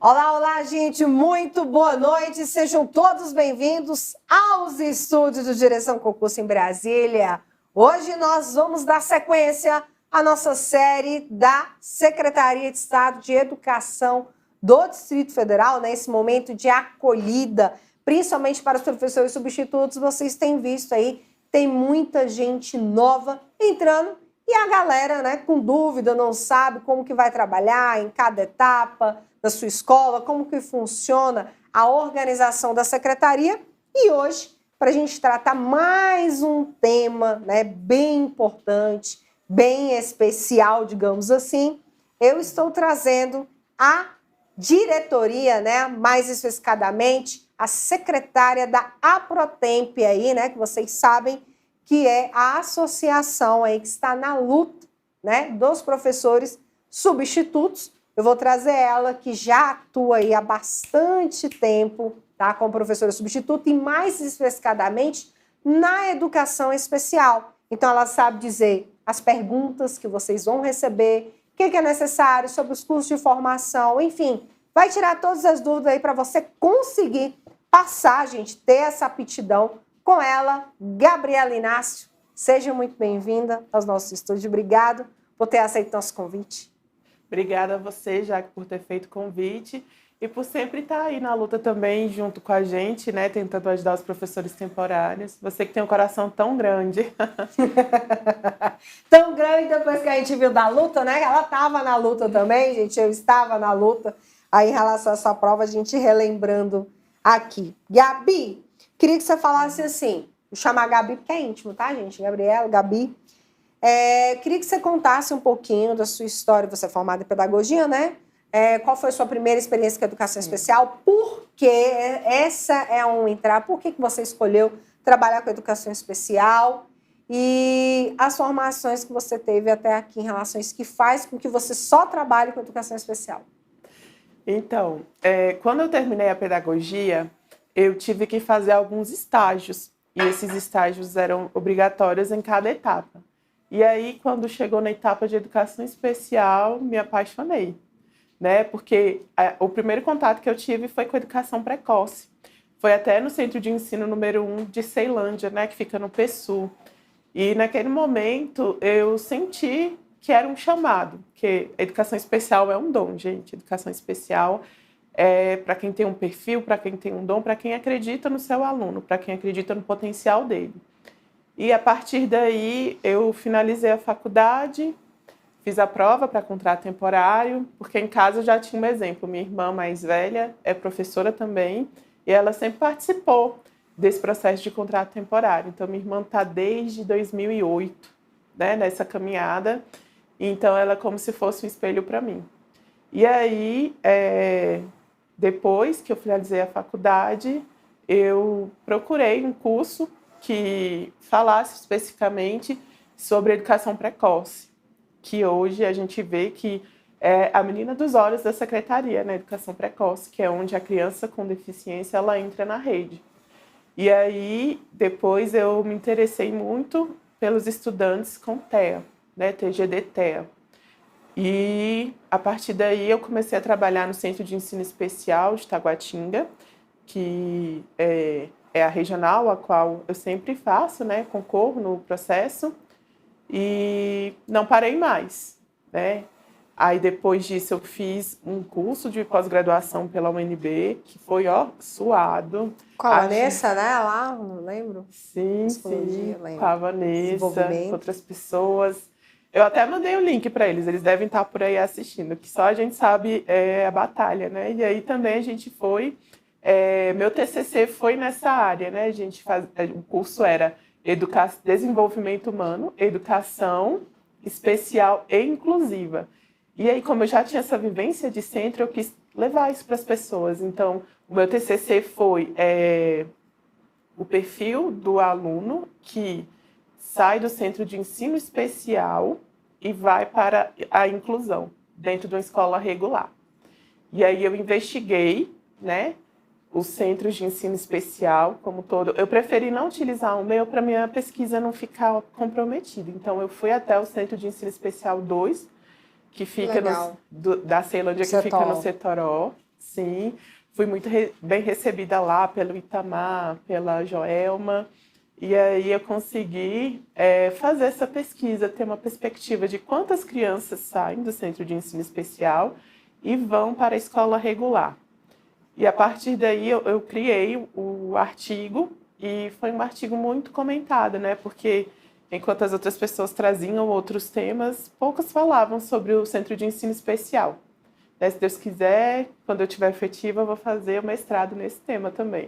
Olá, olá, gente, muito boa noite, sejam todos bem-vindos aos estúdios do Direção Concurso em Brasília. Hoje nós vamos dar sequência à nossa série da Secretaria de Estado de Educação do Distrito Federal, nesse momento de acolhida, principalmente para os professores substitutos. Vocês têm visto aí, tem muita gente nova entrando e a galera, né, com dúvida, não sabe como que vai trabalhar em cada etapa da sua escola, como que funciona a organização da secretaria. E hoje, para a gente tratar mais um tema, né, bem importante, bem especial, digamos assim, eu estou trazendo a diretoria, né, mais especificadamente, a secretária da APROTEMP aí, né, que vocês sabem que é a associação aí que está na luta, né, dos professores substitutos. Eu vou trazer ela, que já atua aí há bastante tempo, tá, como professora substituta e mais especificadamente na educação especial. Então ela sabe dizer as perguntas que vocês vão receber, o que é necessário sobre os cursos de formação, enfim, vai tirar todas as dúvidas aí para você conseguir passar, gente, ter essa aptidão com ela, Gabriela Inácio. Seja muito bem-vinda aos nossos estúdios. Obrigado por ter aceito nosso convite. Obrigada a você, Jaque, por ter feito o convite e por sempre estar aí na luta também junto com a gente, né, tentando ajudar os professores temporários. Você que tem um coração tão grande. Tão grande depois que a gente viu da luta, né? Ela estava na luta também, gente, eu estava na luta. Aí em relação a essa prova, a gente relembrando aqui. Gabi, queria que você falasse assim, vou chamar a Gabi porque é íntimo, tá, gente? Gabriela, Gabi. Queria que você contasse um pouquinho da sua história. Você é formada em pedagogia, né? Qual foi a sua primeira experiência com a educação especial? Por que essa é um entrar? Por que você escolheu trabalhar com educação especial? E as formações que você teve até aqui em relação a isso, que faz com que você só trabalhe com educação especial? Então, quando eu terminei a pedagogia, eu tive que fazer alguns estágios. E esses estágios eram obrigatórios em cada etapa. E aí, quando chegou na etapa de educação especial, me apaixonei, né? Porque o primeiro contato que eu tive foi com a educação precoce. Foi até no Centro de Ensino número 1 de Ceilândia, né? Que fica no PSU. E naquele momento, eu senti que era um chamado, que a educação especial é um dom, gente. Educação especial é para quem tem um perfil, para quem tem um dom, para quem acredita no seu aluno, para quem acredita no potencial dele. E a partir daí eu finalizei a faculdade, fiz a prova para contrato temporário, porque em casa eu já tinha um exemplo. Minha irmã mais velha é professora também e ela sempre participou desse processo de contrato temporário. Então minha irmã está desde 2008, né, nessa caminhada, então ela é como se fosse um espelho para mim. E aí, depois que eu finalizei a faculdade, eu procurei um curso que falasse especificamente sobre educação precoce, que hoje a gente vê que é a menina dos olhos da secretaria, na educação precoce, que é onde a criança com deficiência ela entra na rede. E aí, depois eu me interessei muito pelos estudantes com TEA, né, TGD-TEA. E a partir daí eu comecei a trabalhar no Centro de Ensino Especial de Taguatinga, que é a regional a qual eu sempre faço, né, concorro no processo, e não parei mais, né? Aí depois disso eu fiz um curso de pós-graduação pela UNB, que foi, suado. Com a Vanessa, né, lá, não lembro? Sim, Psicologia, com a Vanessa, com outras pessoas. Eu até mandei o link para eles devem estar por aí assistindo, que só a gente sabe a batalha, né? E aí também a gente foi... meu TCC foi nessa área, né? O curso era Desenvolvimento Humano, Educação Especial e Inclusiva. E aí, como eu já tinha essa vivência de centro, eu quis levar isso para as pessoas. Então, o meu TCC foi o perfil do aluno que sai do centro de ensino especial e vai para a inclusão, dentro de uma escola regular. E aí eu investiguei, né, os centros de ensino especial como todo. Eu preferi não utilizar o meu para minha pesquisa não ficar comprometida. Então, eu fui até o Centro de Ensino Especial 2, que fica da Ceilândia, que fica no Setoró. Sim, fui muito bem recebida lá pelo Itamar, pela Joelma, e aí eu consegui fazer essa pesquisa, ter uma perspectiva de quantas crianças saem do centro de ensino especial e vão para a escola regular. E a partir daí eu criei o artigo e foi um artigo muito comentado, né? Porque enquanto as outras pessoas traziam outros temas, poucas falavam sobre o centro de ensino especial. Se Deus quiser, quando eu tiver efetiva, eu vou fazer o mestrado nesse tema também.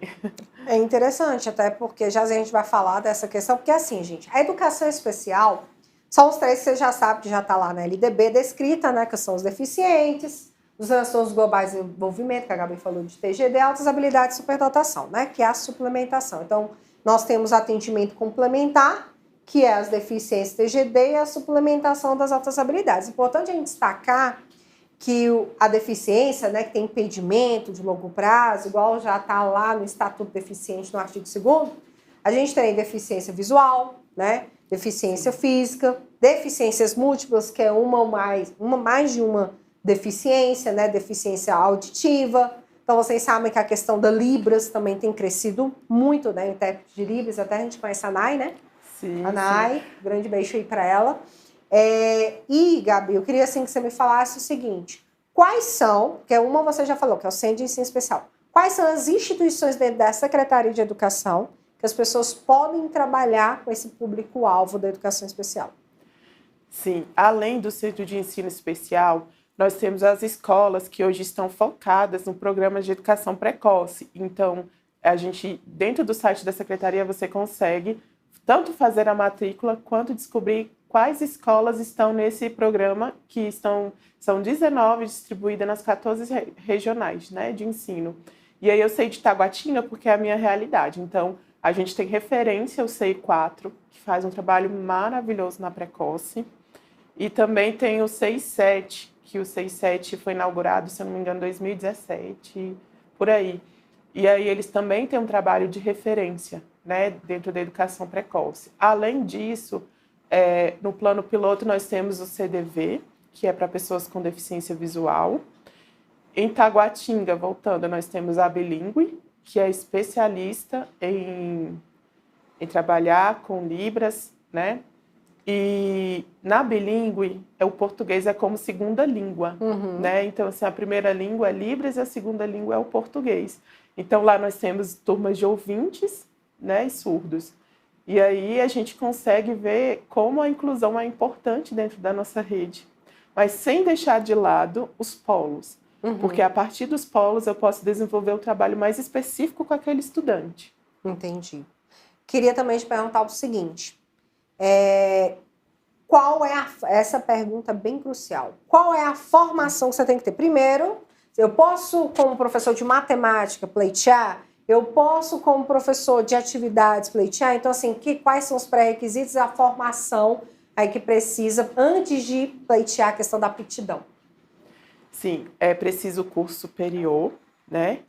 É interessante, até porque já a gente vai falar dessa questão, porque assim, gente, a educação especial são os três que você já sabe que já está lá na LDB descrita, né? Que são os deficientes, os transtornos globais de desenvolvimento, que a Gabi falou de TGD, altas habilidades e superdotação, né? Que é a suplementação. Então, nós temos atendimento complementar, que é as deficiências TGD e a suplementação das altas habilidades. Importante a gente destacar que a deficiência, né, que tem impedimento de longo prazo, igual já está lá no Estatuto Deficiente, no artigo 2º, a gente tem deficiência visual, né, deficiência física, deficiências múltiplas, que é uma mais de uma deficiência, né, deficiência auditiva. Então, vocês sabem que a questão da Libras também tem crescido muito, né, o intérprete de Libras, até a gente conhece a Nai, né? Sim, a Nai, grande beijo aí para ela. E, Gabi, eu queria assim que você me falasse o seguinte, quais são, porque uma você já falou, que é o Centro de Ensino Especial, quais são as instituições dentro da Secretaria de Educação que as pessoas podem trabalhar com esse público-alvo da educação especial? Sim, além do Centro de Ensino Especial, nós temos as escolas que hoje estão focadas no programa de educação precoce. Então, a gente, dentro do site da Secretaria, você consegue tanto fazer a matrícula quanto descobrir quais escolas estão nesse programa, que são 19 distribuídas nas 14 regionais, né, de ensino. E aí eu sei de Taguatinga porque é a minha realidade. Então, a gente tem referência ao CI4, que faz um trabalho maravilhoso na precoce. E também tem o CI7, que o CI7 foi inaugurado, se eu não me engano, em 2017, por aí. E aí eles também têm um trabalho de referência, né, dentro da educação precoce. Além disso, no plano piloto nós temos o CDV, que é para pessoas com deficiência visual. Em Taguatinga, voltando, nós temos a Bilíngue, que é especialista em trabalhar com Libras, né? E na Bilíngue, o português é como segunda língua, né? Então, assim, a primeira língua é Libras e a segunda língua é o português. Então, lá nós temos turmas de ouvintes, né, e surdos. E aí a gente consegue ver como a inclusão é importante dentro da nossa rede, mas sem deixar de lado os polos, porque a partir dos polos eu posso desenvolver o trabalho mais específico com aquele estudante. Entendi. Queria também te perguntar o seguinte, qual é essa pergunta bem crucial, qual é a formação que você tem que ter? Primeiro, eu posso, como professor de matemática, pleitear? Eu posso, como professor de atividades, pleitear? Então, assim, quais são os pré-requisitos e a formação aí que precisa antes de pleitear a questão da aptidão? Sim, é preciso curso superior, né?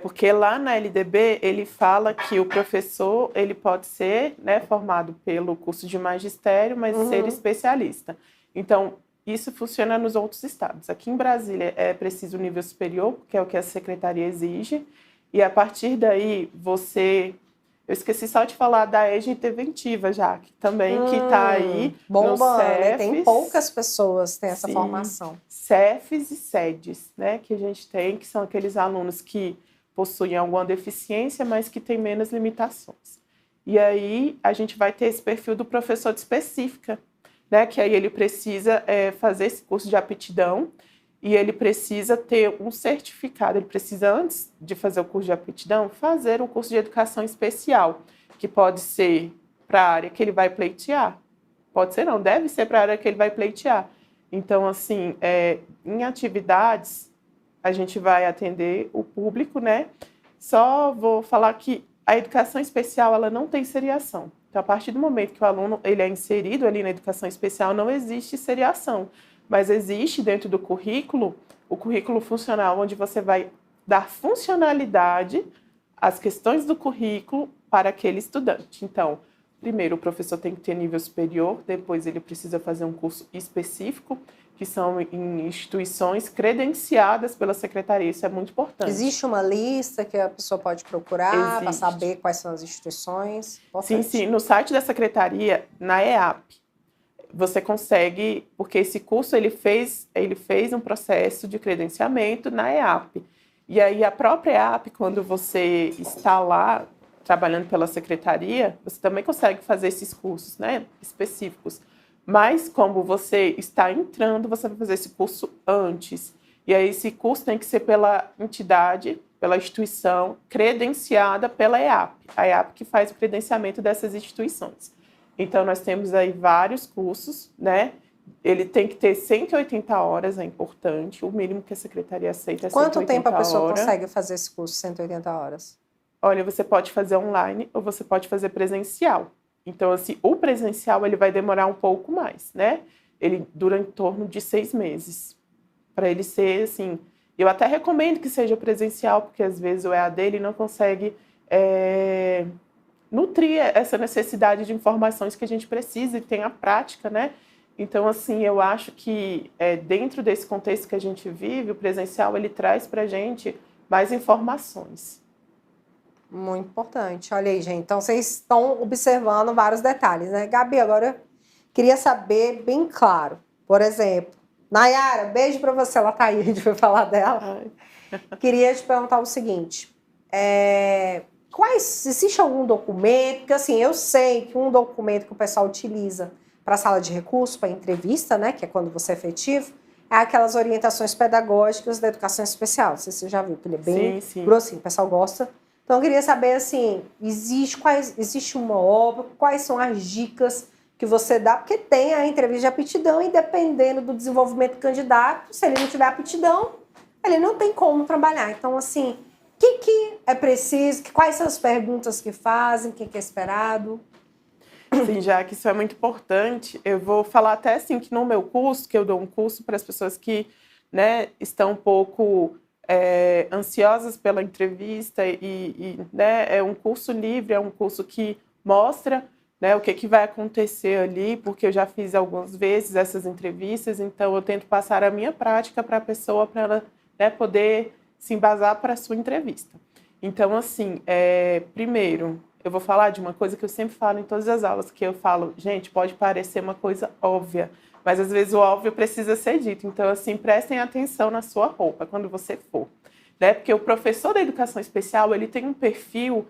Porque lá na LDB ele fala que o professor ele pode ser, né, formado pelo curso de magistério, mas ser especialista. Então, isso funciona nos outros estados. Aqui em Brasília é preciso nível superior, que é o que a secretaria exige, e a partir daí você... Eu esqueci só de falar da EJA Interventiva já, que também que está aí no CEFES. Tem poucas pessoas que têm essa formação. CEFES e SEDES, né, que a gente tem, que são aqueles alunos que possuem alguma deficiência, mas que têm menos limitações. E aí a gente vai ter esse perfil do professor de específica, né, que aí ele precisa fazer esse curso de aptidão e ele precisa ter um certificado, ele precisa, antes de fazer o curso de aptidão, fazer um curso de educação especial, que pode ser para a área que ele vai pleitear. Pode ser não, deve ser para a área que ele vai pleitear. Então, assim, em atividades, a gente vai atender o público, né? Só vou falar que a educação especial, ela não tem seriação. Então, a partir do momento que o aluno ele é inserido ali na educação especial, não existe seriação. Mas existe dentro do currículo, o currículo funcional, onde você vai dar funcionalidade às questões do currículo para aquele estudante. Então, primeiro o professor tem que ter nível superior, depois ele precisa fazer um curso específico, que são em instituições credenciadas pela secretaria. Isso é muito importante. Existe uma lista que a pessoa pode procurar para Existe. saber quais são as instituições? Sim, sim. No site da secretaria, na EAP, você consegue, porque esse curso ele fez um processo de credenciamento na EAP. E aí a própria EAP, quando você está lá trabalhando pela secretaria, você também consegue fazer esses cursos, né, específicos. Mas como você está entrando, você vai fazer esse curso antes. E aí esse curso tem que ser pela entidade, pela instituição credenciada pela EAP. A EAP que faz o credenciamento dessas instituições. Então nós temos aí vários cursos, né? Ele tem que ter 180 horas, é importante. O mínimo que a secretaria aceita é 180 horas. Quanto tempo a pessoa consegue fazer esse curso, 180 horas? Olha, você pode fazer online ou você pode fazer presencial. Então, assim, o presencial ele vai demorar um pouco mais, né? Ele dura em torno de 6 meses. Para ele ser, assim... Eu até recomendo que seja presencial, porque às vezes o EAD ele não consegue nutrir essa necessidade de informações que a gente precisa e tem a prática, né? Então, assim, eu acho que dentro desse contexto que a gente vive, o presencial ele traz para a gente mais informações. Muito importante. Olha aí, gente. Então, vocês estão observando vários detalhes, né? Gabi, agora eu queria saber bem claro. Por exemplo, Nayara, beijo para você. Ela tá aí, a gente vai falar dela. Queria te perguntar o seguinte. Existe algum documento? Porque, assim, eu sei que um documento que o pessoal utiliza para a sala de recursos, para entrevista, né? Que é quando você é efetivo, é aquelas orientações pedagógicas da educação especial. Não sei se você já viu, que ele é bem grossinho, o pessoal gosta. Então, eu queria saber, assim, existe uma obra, quais são as dicas que você dá? Porque tem a entrevista de aptidão e, dependendo do desenvolvimento do candidato, se ele não tiver aptidão, ele não tem como trabalhar. Então, assim, o que é preciso? Quais são as perguntas que fazem? O que é esperado? Sim, já que isso é muito importante, eu vou falar até assim que no meu curso, que eu dou um curso para as pessoas que, né, estão um pouco... ansiosas pela entrevista né, é um curso livre, é um curso que mostra, né, o que vai acontecer ali, porque eu já fiz algumas vezes essas entrevistas, então eu tento passar a minha prática para a pessoa, para ela, né, poder se embasar para a sua entrevista. Então, assim, primeiro, eu vou falar de uma coisa que eu sempre falo em todas as aulas, que eu falo, gente, pode parecer uma coisa óbvia, mas às vezes o óbvio precisa ser dito. Então, assim, prestem atenção na sua roupa quando você for, né? Porque o professor da educação especial, ele tem um perfil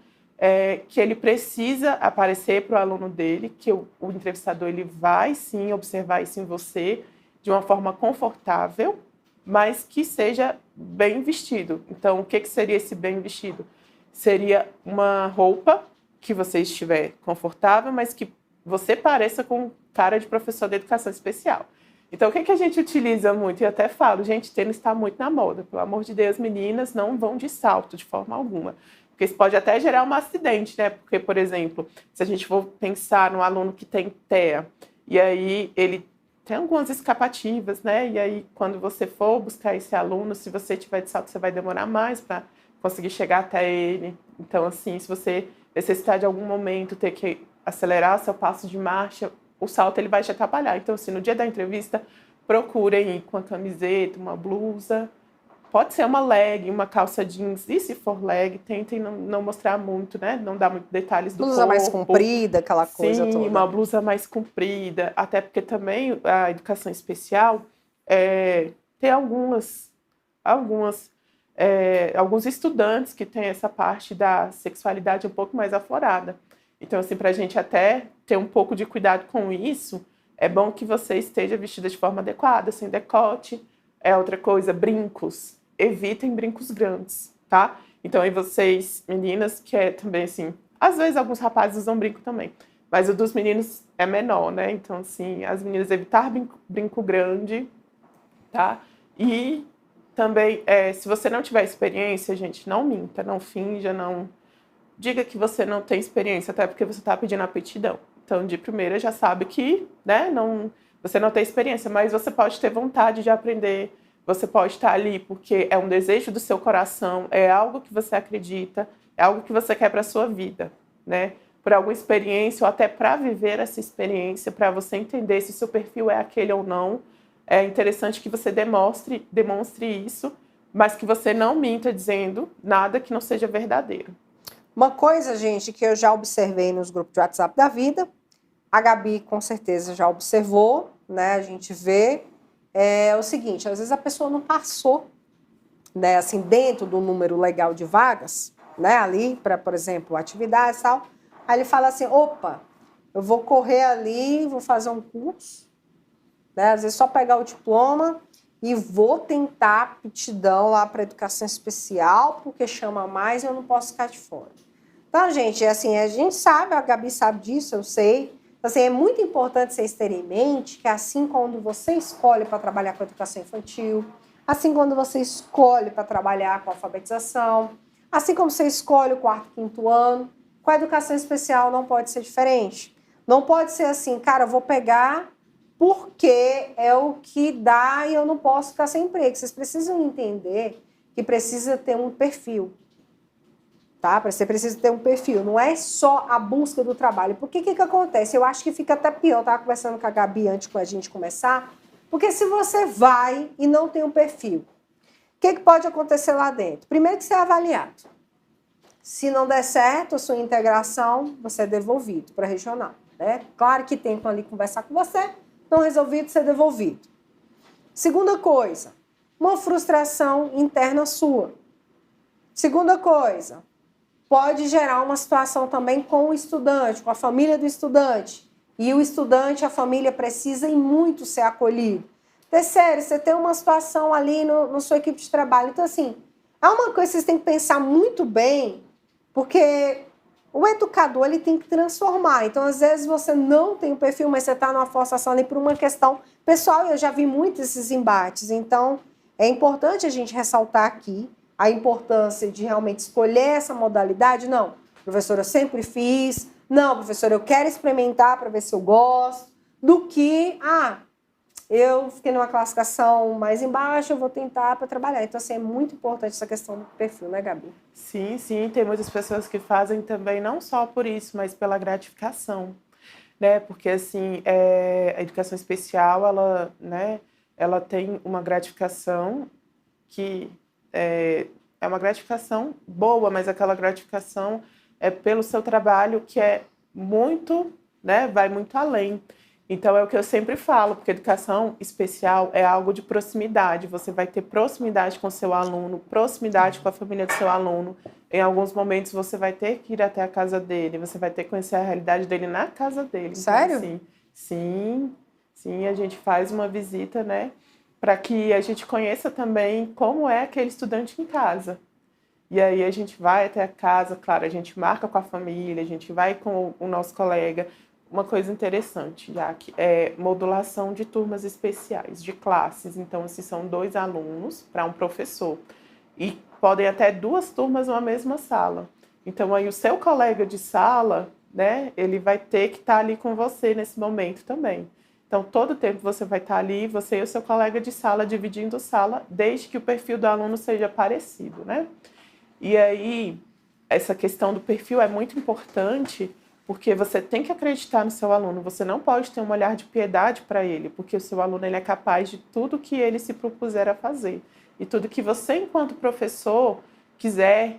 que ele precisa aparecer para o aluno dele, que o entrevistador ele vai sim observar isso em você de uma forma confortável, mas que seja bem vestido. Então, o que seria esse bem vestido? Seria uma roupa que você estiver confortável, mas que você pareça com cara de professor de educação especial. Então, o que a gente utiliza muito? E eu até falo, gente, tênis está muito na moda. Pelo amor de Deus, meninas, não vão de salto de forma alguma. Porque isso pode até gerar um acidente, né? Porque, por exemplo, se a gente for pensar no aluno que tem TEA, e aí ele tem algumas escapativas, né? E aí, quando você for buscar esse aluno, se você tiver de salto, você vai demorar mais para conseguir chegar até ele. Então, assim, se você necessitar de algum momento ter que acelerar seu passo de marcha, o salto ele vai te atrapalhar. Então, assim, no dia da entrevista, procurem ir com a camiseta, uma blusa. Pode ser uma leg, uma calça jeans. E se for leg, tentem não mostrar muito, né? Não dar muito detalhes do corpo. Blusa mais comprida, aquela coisa toda. Sim, uma blusa mais comprida. Até porque também a educação especial tem alguns estudantes que têm essa parte da sexualidade um pouco mais aflorada. Então, assim, para a gente até ter um pouco de cuidado com isso, é bom que você esteja vestida de forma adequada, sem decote. Outra coisa, brincos. Evitem brincos grandes, tá? Então, aí vocês, meninas, que também, assim... Às vezes, alguns rapazes usam brinco também. Mas o dos meninos é menor, né? Então, assim, as meninas evitar brinco grande, tá? E também, se você não tiver experiência, gente, não minta, não finja, não... Diga que você não tem experiência, até porque você está pedindo aptidão. Então, de primeira, já sabe que, né, você não tem experiência, mas você pode ter vontade de aprender, você pode estar ali porque é um desejo do seu coração, é algo que você acredita, é algo que você quer para a sua vida, né? Por alguma experiência ou até para viver essa experiência, para você entender se o seu perfil é aquele ou não, é interessante que você demonstre isso, mas que você não minta dizendo nada que não seja verdadeiro. Uma coisa, gente, que eu já observei nos grupos de WhatsApp da vida, a Gabi com certeza já observou, né? A gente vê, é o seguinte, às vezes a pessoa não passou, né, assim, dentro do número legal de vagas, né, ali para, por exemplo, atividades e tal. Aí ele fala assim, opa, eu vou correr ali, vou fazer um curso, né, às vezes só pegar o diploma e vou tentar aptidão lá para educação especial, porque chama mais e eu não posso ficar de fora. Então, gente, assim, a gente sabe, a Gabi sabe disso, eu sei. Assim, é muito importante vocês terem em mente que assim quando você escolhe para trabalhar com educação infantil, assim quando você escolhe para trabalhar com alfabetização, assim como você escolhe o 4º, 5º ano, com a educação especial não pode ser diferente. Não pode ser assim, cara, eu vou pegar porque é o que dá e eu não posso ficar sem emprego. Vocês precisam entender que precisa ter um perfil. Tá? Você precisa ter um perfil, não é só a busca do trabalho. Porque o que acontece? Eu acho que fica até pior, eu estava conversando com a Gabi antes com a gente começar, porque se você vai e não tem um perfil, o que pode acontecer lá dentro? Primeiro que você é avaliado. Se não der certo a sua integração, você é devolvido para a regional. Né? Claro que tentam ali conversar com você, não resolvido, ser devolvido. Segunda coisa, uma frustração interna sua. Segunda coisa, pode gerar uma situação também com o estudante, com a família do estudante. E o estudante, a família precisa e muito ser acolhido. Terceiro, você tem uma situação ali no sua equipe de trabalho. Então, assim, é uma coisa que vocês têm que pensar muito bem, porque o educador ele tem que transformar. Então, às vezes, você não tem o perfil, mas você está numa forçação ali por uma questão pessoal. Eu já vi muitos esses embates. Então, é importante a gente ressaltar aqui a importância de realmente escolher essa modalidade. Não, professora, eu sempre fiz. Não, professora, eu quero experimentar para ver se eu gosto. Do que, eu fiquei numa classificação mais embaixo, eu vou tentar para trabalhar. Então, assim, é muito importante essa questão do perfil, né, Gabi? Sim, sim, tem muitas pessoas que fazem também, não só por isso, mas pela gratificação, né? Porque, assim, a educação especial, ela, né, ela tem uma gratificação que é uma gratificação boa, mas aquela gratificação é pelo seu trabalho que é muito, né, vai muito além. Então é o que eu sempre falo, porque educação especial é algo de proximidade. Você vai ter proximidade com o seu aluno, proximidade com a família do seu aluno. Em alguns momentos você vai ter que ir até a casa dele, você vai ter que conhecer a realidade dele na casa dele. Sério? Então, assim, sim, a gente faz uma visita, né, para que a gente conheça também como é aquele estudante em casa. E aí a gente vai até a casa, claro, a gente marca com a família, a gente vai com o nosso colega. Uma coisa interessante, já que é modulação de turmas especiais, de classes. Então, assim, são 2 alunos para um professor. E podem até 2 turmas numa mesma sala. Então, aí o seu colega de sala, né, ele vai ter que estar ali com você nesse momento também. Então, todo tempo você vai estar ali, você e o seu colega de sala, dividindo sala, desde que o perfil do aluno seja parecido, né? E aí, essa questão do perfil é muito importante, porque você tem que acreditar no seu aluno, você não pode ter um olhar de piedade para ele, porque o seu aluno ele é capaz de tudo que ele se propuser a fazer. E tudo que você, enquanto professor, quiser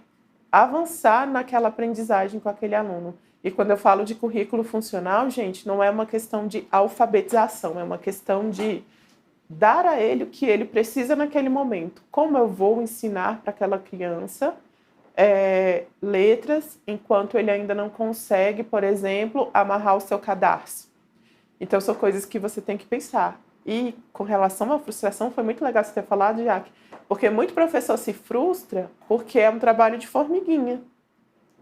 avançar naquela aprendizagem com aquele aluno. E quando eu falo de currículo funcional, gente, não é uma questão de alfabetização, é uma questão de dar a ele o que ele precisa naquele momento. Como eu vou ensinar para aquela criança letras enquanto ele ainda não consegue, por exemplo, amarrar o seu cadarço. Então, são coisas que você tem que pensar. E com relação à frustração, foi muito legal você ter falado, Jaque, porque muito professor se frustra porque é um trabalho de formiguinha,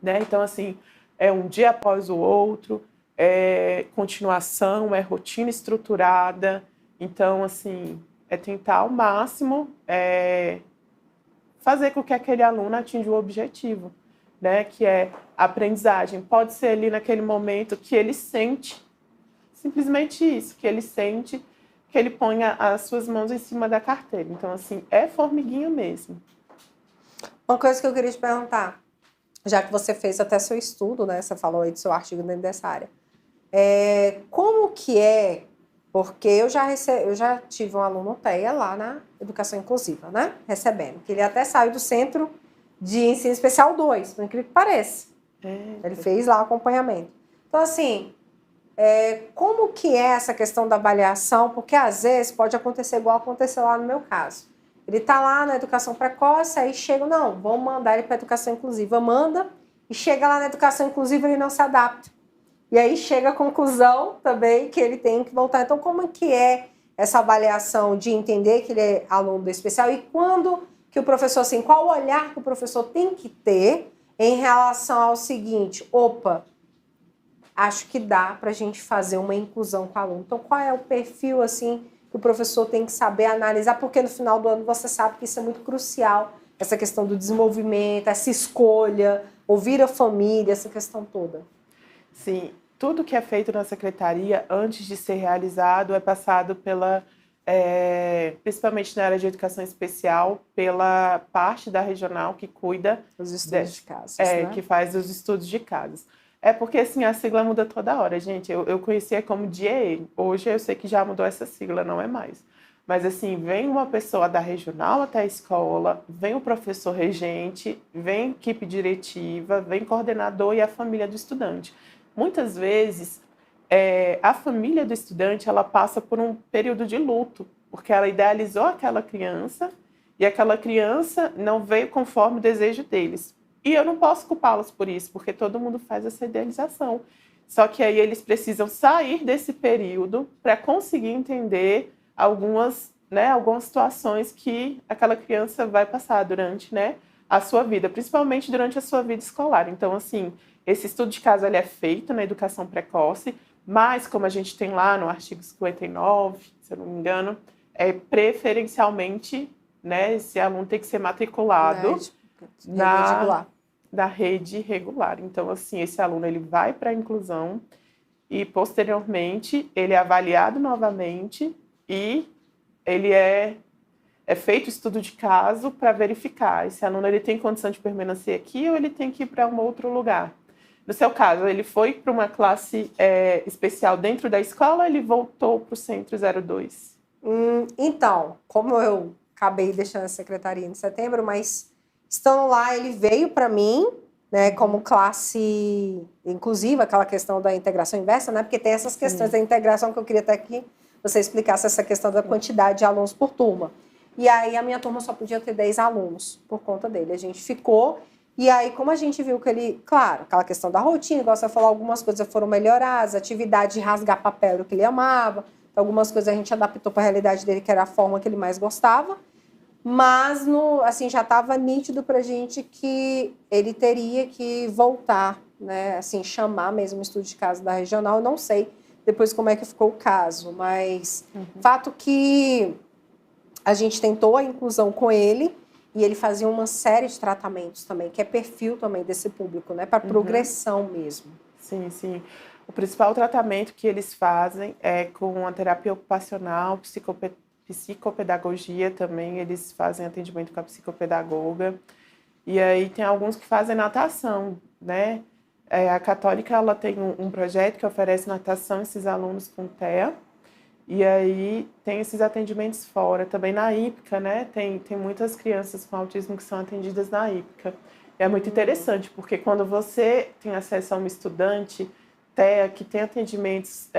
né? Então, assim, é um dia após o outro, é continuação, é rotina estruturada. Então, assim, é tentar ao máximo fazer com que aquele aluno atinja o objetivo, né? Que é a aprendizagem. Pode ser ali naquele momento que ele sente, simplesmente isso, que ele sente, que ele ponha as suas mãos em cima da carteira. Então, assim, é formiguinha mesmo. Uma coisa que eu queria te perguntar, já que você fez até seu estudo, né? Você falou aí do seu artigo dentro dessa área. Como que é Porque eu já tive um aluno TEA lá na Educação Inclusiva, né? Recebendo. Que ele até saiu do Centro de Ensino Especial 2, por incrível que pareça. Ele fez lá o acompanhamento. Então, assim, como que é essa questão da avaliação? Porque, às vezes, pode acontecer igual aconteceu lá no meu caso. Ele está lá na educação precoce, aí chega, não, vamos mandar ele para a educação inclusiva. Manda, e chega lá na educação inclusiva, ele não se adapta. E aí chega a conclusão também que ele tem que voltar. Então, como que é essa avaliação de entender que ele é aluno do especial e quando que o professor, assim, qual o olhar que o professor tem que ter em relação ao seguinte, opa, acho que dá para a gente fazer uma inclusão com o aluno. Então, qual é o perfil, assim, que o professor tem que saber analisar? Porque no final do ano você sabe que isso é muito crucial, essa questão do desenvolvimento, essa escolha, ouvir a família, essa questão toda. Sim, tudo que é feito na secretaria, antes de ser realizado, é passado principalmente na área de educação especial, pela parte da regional que cuida dos estudos de casos, né? Que faz os estudos de casos. Porque assim, a sigla muda toda hora, gente. Eu conhecia como DIE, hoje eu sei que já mudou essa sigla, não é mais. Mas assim, vem uma pessoa da regional até a escola, vem o professor regente, vem equipe diretiva, vem coordenador e a família do estudante. Muitas vezes, a família do estudante ela passa por um período de luto, porque ela idealizou aquela criança e aquela criança não veio conforme o desejo deles. E eu não posso culpá-los por isso, porque todo mundo faz essa idealização. Só que aí eles precisam sair desse período para conseguir entender algumas situações que aquela criança vai passar durante, né, a sua vida, principalmente durante a sua vida escolar. Então, assim, esse estudo de caso ele é feito na educação precoce, mas, como a gente tem lá no artigo 59, se eu não me engano, preferencialmente, né, esse aluno tem que ser matriculado na rede regular. Então, assim, esse aluno ele vai para a inclusão e, posteriormente, ele é avaliado novamente e ele é feito estudo de caso para verificar esse aluno ele tem condição de permanecer aqui ou ele tem que ir para um outro lugar. No seu caso, ele foi para uma classe especial dentro da escola ou ele voltou para o Centro 02? Então, como eu acabei deixando a secretaria em setembro, mas estando lá, ele veio para mim, né, como classe inclusiva, aquela questão da integração inversa, né, porque tem essas questões da integração que eu queria até aqui você explicasse essa questão da quantidade de alunos por turma. E aí a minha turma só podia ter 10 alunos por conta dele. A gente ficou, e aí como a gente viu que ele, claro, aquela questão da rotina, igual você falou, algumas coisas foram melhoradas, a atividade de rasgar papel era o que ele amava, então, algumas coisas a gente adaptou para a realidade dele, que era a forma que ele mais gostava, mas assim, já estava nítido para a gente que ele teria que voltar, né, assim, chamar mesmo o estudo de caso da regional. Eu não sei depois como é que ficou o caso, mas fato que a gente tentou a inclusão com ele e ele fazia uma série de tratamentos também, que é perfil também desse público, né, para progressão mesmo. Sim, sim. O principal tratamento que eles fazem é com a terapia ocupacional, psicopedagogia também, eles fazem atendimento com a psicopedagoga. E aí tem alguns que fazem natação, né? A Católica ela tem um projeto que oferece natação a esses alunos com TEA. E aí tem esses atendimentos fora. Também na Ípica, né? Tem muitas crianças com autismo que são atendidas na Ípica. E é muito interessante, porque quando você tem acesso a um estudante TEA que tem atendimentos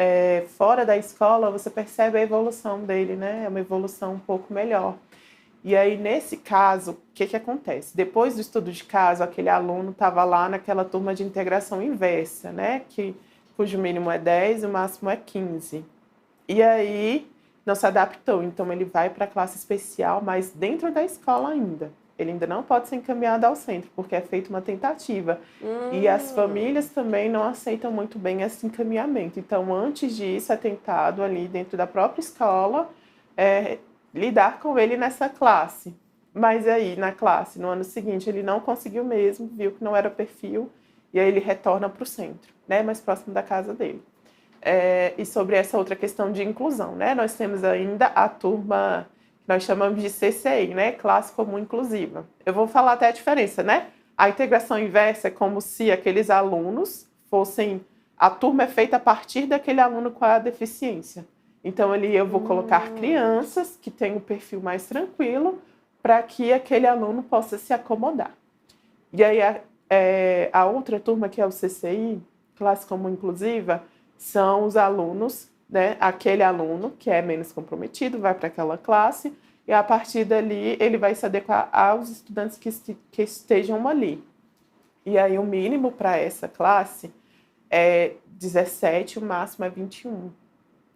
fora da escola, você percebe a evolução dele, né? É uma evolução um pouco melhor. E aí, nesse caso, o que acontece? Depois do estudo de caso, aquele aluno estava lá naquela turma de integração inversa, né? Cujo mínimo é 10 e o máximo é 15. E aí, não se adaptou. Então, ele vai para a classe especial, mas dentro da escola ainda. Ele ainda não pode ser encaminhado ao centro, porque é feita uma tentativa. E as famílias também não aceitam muito bem esse encaminhamento. Então, antes disso, é tentado ali dentro da própria escola lidar com ele nessa classe. Mas aí, na classe, no ano seguinte, ele não conseguiu mesmo, viu que não era perfil, e aí ele retorna para o centro, né, mais próximo da casa dele. E sobre essa outra questão de inclusão, né, nós temos ainda a turma que nós chamamos de CCI, né, Classe Comum Inclusiva. Eu vou falar até a diferença, né? A integração inversa é como se aqueles alunos fossem... A turma é feita a partir daquele aluno com a deficiência. Então, ali eu vou colocar crianças que têm um perfil mais tranquilo para que aquele aluno possa se acomodar. E aí, a outra turma, que é o CCI, Classe Comum Inclusiva, são os alunos, né? Aquele aluno que é menos comprometido vai para aquela classe e, a partir dali, ele vai se adequar aos estudantes que estejam ali. E aí, o mínimo para essa classe é 17, o máximo é 21.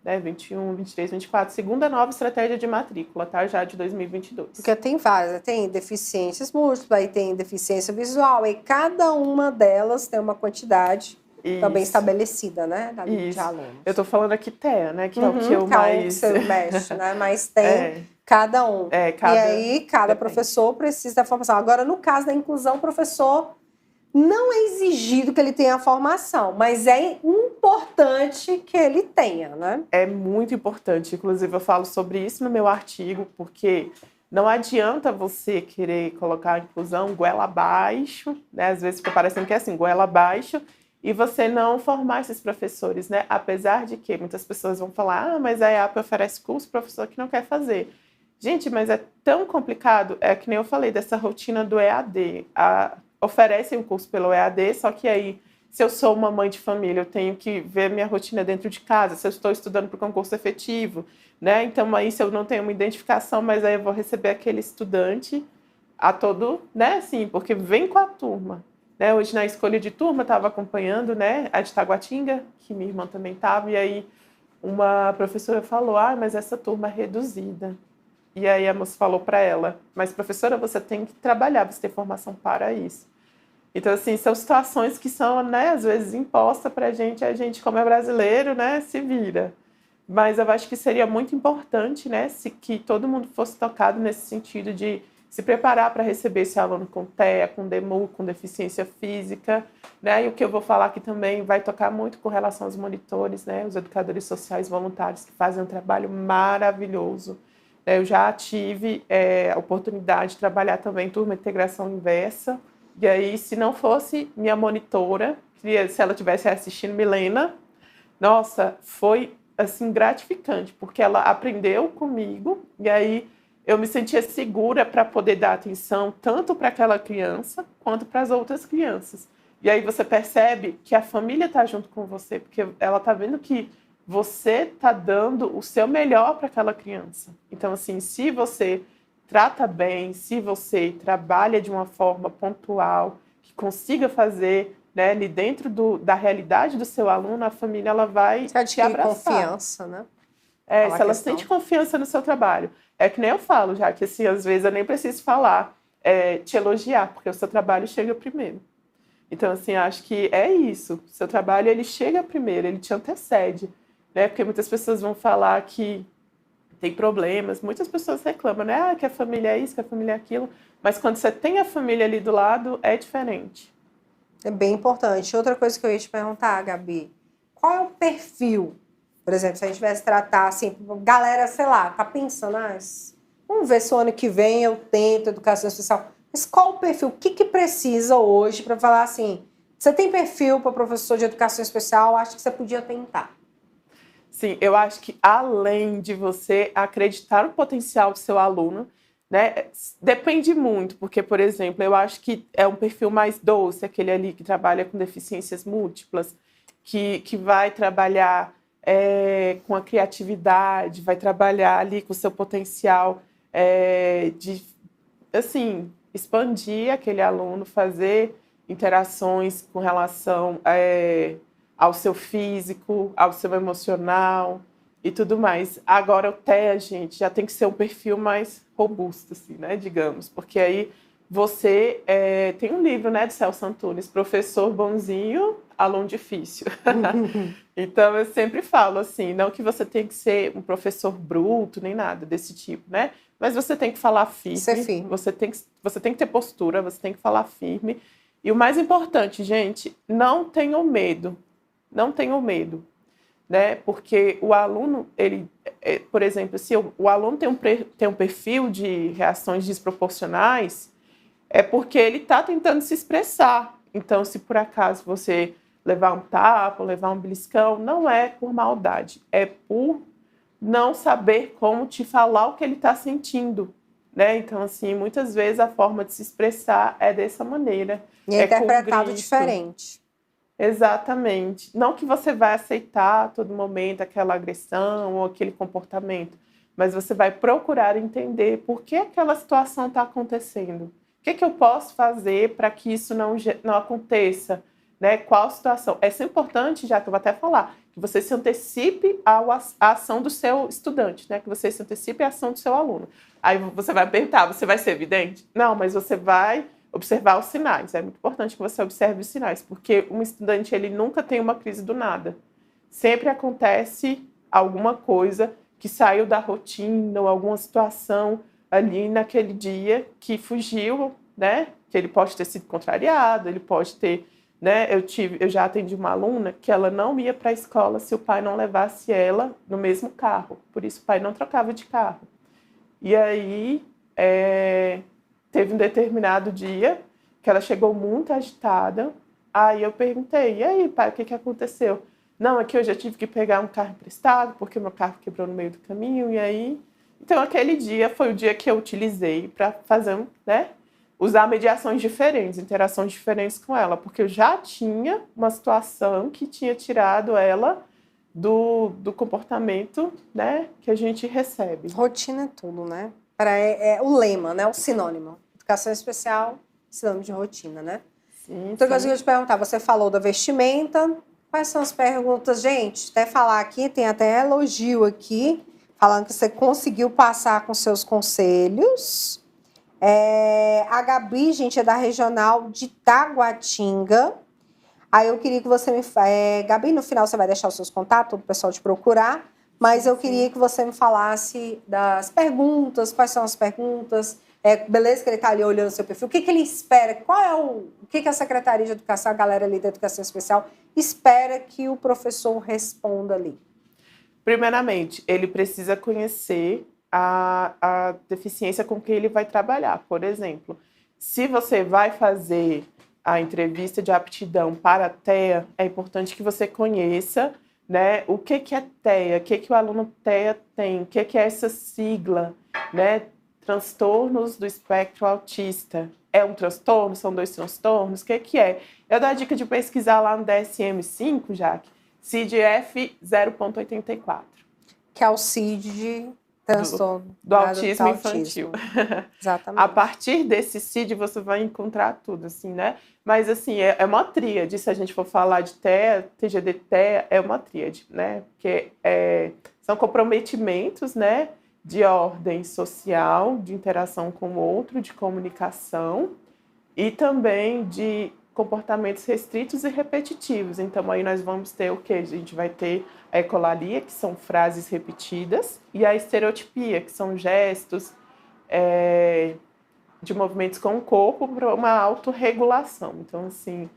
Né, 21, 23, 24, segundo a nova estratégia de matrícula, tá? Já de 2022. Porque tem várias, tem deficiências múltiplas, aí tem deficiência visual, e cada uma delas tem uma quantidade também estabelecida, né? De alunos. Eu tô falando aqui TEA, né? Que é o que eu mais... Que você mexe, né? Mas tem cada um. E aí, cada professor precisa da formação. Agora, no caso da inclusão, o professor não é exigido que ele tenha a formação, mas é importante que ele tenha, né? É muito importante. Inclusive, eu falo sobre isso no meu artigo, porque não adianta você querer colocar a inclusão goela abaixo, né? Às vezes fica parecendo que é assim, goela abaixo, e você não formar esses professores, né? Apesar de que muitas pessoas vão falar, mas a EAP oferece curso para professor que não quer fazer. Gente, mas é tão complicado, é que nem eu falei dessa rotina do EAD. Oferecem um curso pelo EAD, só que aí, se eu sou uma mãe de família, eu tenho que ver minha rotina dentro de casa, se eu estou estudando para o concurso efetivo, né? Então, aí, se eu não tenho uma identificação, mas aí eu vou receber aquele estudante a todo, né? Assim, porque vem com a turma. Né? Hoje, na escolha de turma, estava acompanhando, né, a de Taguatinga, que minha irmã também estava, e aí uma professora falou, mas essa turma é reduzida. E aí a moça falou para ela, mas professora, você tem que trabalhar, você tem formação para isso. Então, assim, são situações que são, né, às vezes impostas para a gente, como é brasileiro, né, se vira. Mas eu acho que seria muito importante, né, que todo mundo fosse tocado nesse sentido de se preparar para receber esse aluno com TEA, com DEMU, com deficiência física, né, e o que eu vou falar aqui também vai tocar muito com relação aos monitores, né, os educadores sociais voluntários que fazem um trabalho maravilhoso. Eu já tive a oportunidade de trabalhar também em turma de integração inversa. E aí, se não fosse minha monitora, se ela estivesse assistindo, Milena, nossa, foi assim gratificante, porque ela aprendeu comigo e aí eu me sentia segura para poder dar atenção tanto para aquela criança quanto para as outras crianças. E aí você percebe que a família está junto com você, porque ela está vendo que você está dando o seu melhor para aquela criança. Então, assim, se você trata bem, se você trabalha de uma forma pontual, que consiga fazer, né, ali dentro da realidade do seu aluno, a família ela vai te abraçar. Confiança, né? Se ela sente confiança no seu trabalho. É que nem eu falo, já que assim, às vezes eu nem preciso falar, te elogiar, porque o seu trabalho chega primeiro. Então, assim, acho que é isso. O seu trabalho, ele chega primeiro, ele te antecede. Né? Porque muitas pessoas vão falar que tem problemas, muitas pessoas reclamam, né? Que a família é isso, que a família é aquilo. Mas quando você tem a família ali do lado, é diferente. É bem importante. Outra coisa que eu ia te perguntar, Gabi, qual é o perfil? Por exemplo, se a gente tivesse tratar assim, galera, sei lá, tá pensando, vamos ver se o ano que vem eu tento educação especial. Mas qual o perfil? O que precisa hoje para falar assim, você tem perfil para professor de educação especial, acho que você podia tentar. Sim, eu acho que além de você acreditar no potencial do seu aluno, né, depende muito, porque, por exemplo, eu acho que é um perfil mais doce, aquele ali que trabalha com deficiências múltiplas, que vai trabalhar com a criatividade, vai trabalhar ali com o seu potencial de, assim, expandir aquele aluno, fazer interações com relação ao seu físico, ao seu emocional e tudo mais. Agora, o TEA, gente, já tem que ser um perfil mais robusto, assim, né, digamos, porque aí você tem um livro, né, de Celso Antunes, Professor Bonzinho, Aluno Difícil. Então, eu sempre falo assim, não que você tem que ser um professor bruto, nem nada desse tipo, né, mas você tem que falar firme, você tem que ter postura, você tem que falar firme. E o mais importante, gente, não tenham medo. Não tenham medo, né? Porque o aluno, por exemplo, se o aluno tem um perfil de reações desproporcionais, é porque ele está tentando se expressar. Então, se por acaso você levar um tapa, levar um beliscão, não é por maldade, é por não saber como te falar o que ele está sentindo, né? Então, assim, muitas vezes a forma de se expressar é dessa maneira. E é com interpretado grito. diferente. Exatamente. Não que você vai aceitar a todo momento aquela agressão ou aquele comportamento, mas você vai procurar entender por que aquela situação está acontecendo. O que eu posso fazer para que isso não aconteça? Né? Qual situação? É importante, já que eu vou até falar, que você se antecipe à ação do seu estudante, né? Que você se antecipe à ação do seu aluno. Aí você vai perguntar, você vai ser evidente? Não, mas você vai observar os sinais. É muito importante que você observe os sinais, porque um estudante ele nunca tem uma crise do nada. Sempre acontece alguma coisa que saiu da rotina ou alguma situação ali naquele dia que fugiu, né? Que ele pode ter sido contrariado, ele pode ter, né? Eu já atendi uma aluna que ela não ia para a escola se o pai não levasse ela no mesmo carro. Por isso o pai não trocava de carro. E aí teve um determinado dia que ela chegou muito agitada. Aí eu perguntei, e aí, pai, o que aconteceu? Não, é que eu já tive que pegar um carro emprestado, porque meu carro quebrou no meio do caminho, e aí... Então, aquele dia foi o dia que eu utilizei para fazer, né, usar mediações diferentes, interações diferentes com ela, porque eu já tinha uma situação que tinha tirado ela do comportamento, né, que a gente recebe. Rotina é tudo, né? É o lema, né? O sinônimo. Educação especial, sinônimo de rotina, né? Sim, Outra coisa que eu ia te perguntar, você falou da vestimenta. Quais são as perguntas? Gente, até falar aqui, tem até elogio aqui, falando que você conseguiu passar com seus conselhos. A Gabi, gente, é da regional de Taguatinga. Aí eu queria que você me... Gabi, no final você vai deixar os seus contatos, o pessoal te procurar. Mas eu queria que você me falasse das perguntas, quais são as perguntas. Beleza que ele está ali olhando o seu perfil. O que ele espera? O que a Secretaria de Educação, a galera ali da Educação Especial, espera que o professor responda ali? Primeiramente, ele precisa conhecer a deficiência com que ele vai trabalhar. Por exemplo, se você vai fazer a entrevista de aptidão para a TEA, é importante que você conheça, né, o que é TEA, o que o aluno TEA tem, o que é essa sigla, né, transtornos do espectro autista. É um transtorno? São dois transtornos? O que é? Eu dou a dica de pesquisar lá no DSM-5, Jaque, CID-F 0.84. Que é o CID de transtorno do autismo infantil. Exatamente. A partir desse CID você vai encontrar tudo, assim, né? Mas, assim, é uma tríade. Se a gente for falar de TEA, TGD-TEA, é uma tríade, né? Porque são comprometimentos, né? De ordem social, de interação com o outro, de comunicação e também de comportamentos restritos e repetitivos. Então, aí nós vamos ter o quê? A gente vai ter a ecolalia, que são frases repetidas, e a estereotipia, que são gestos de movimentos com o corpo para uma autorregulação. Então, assim,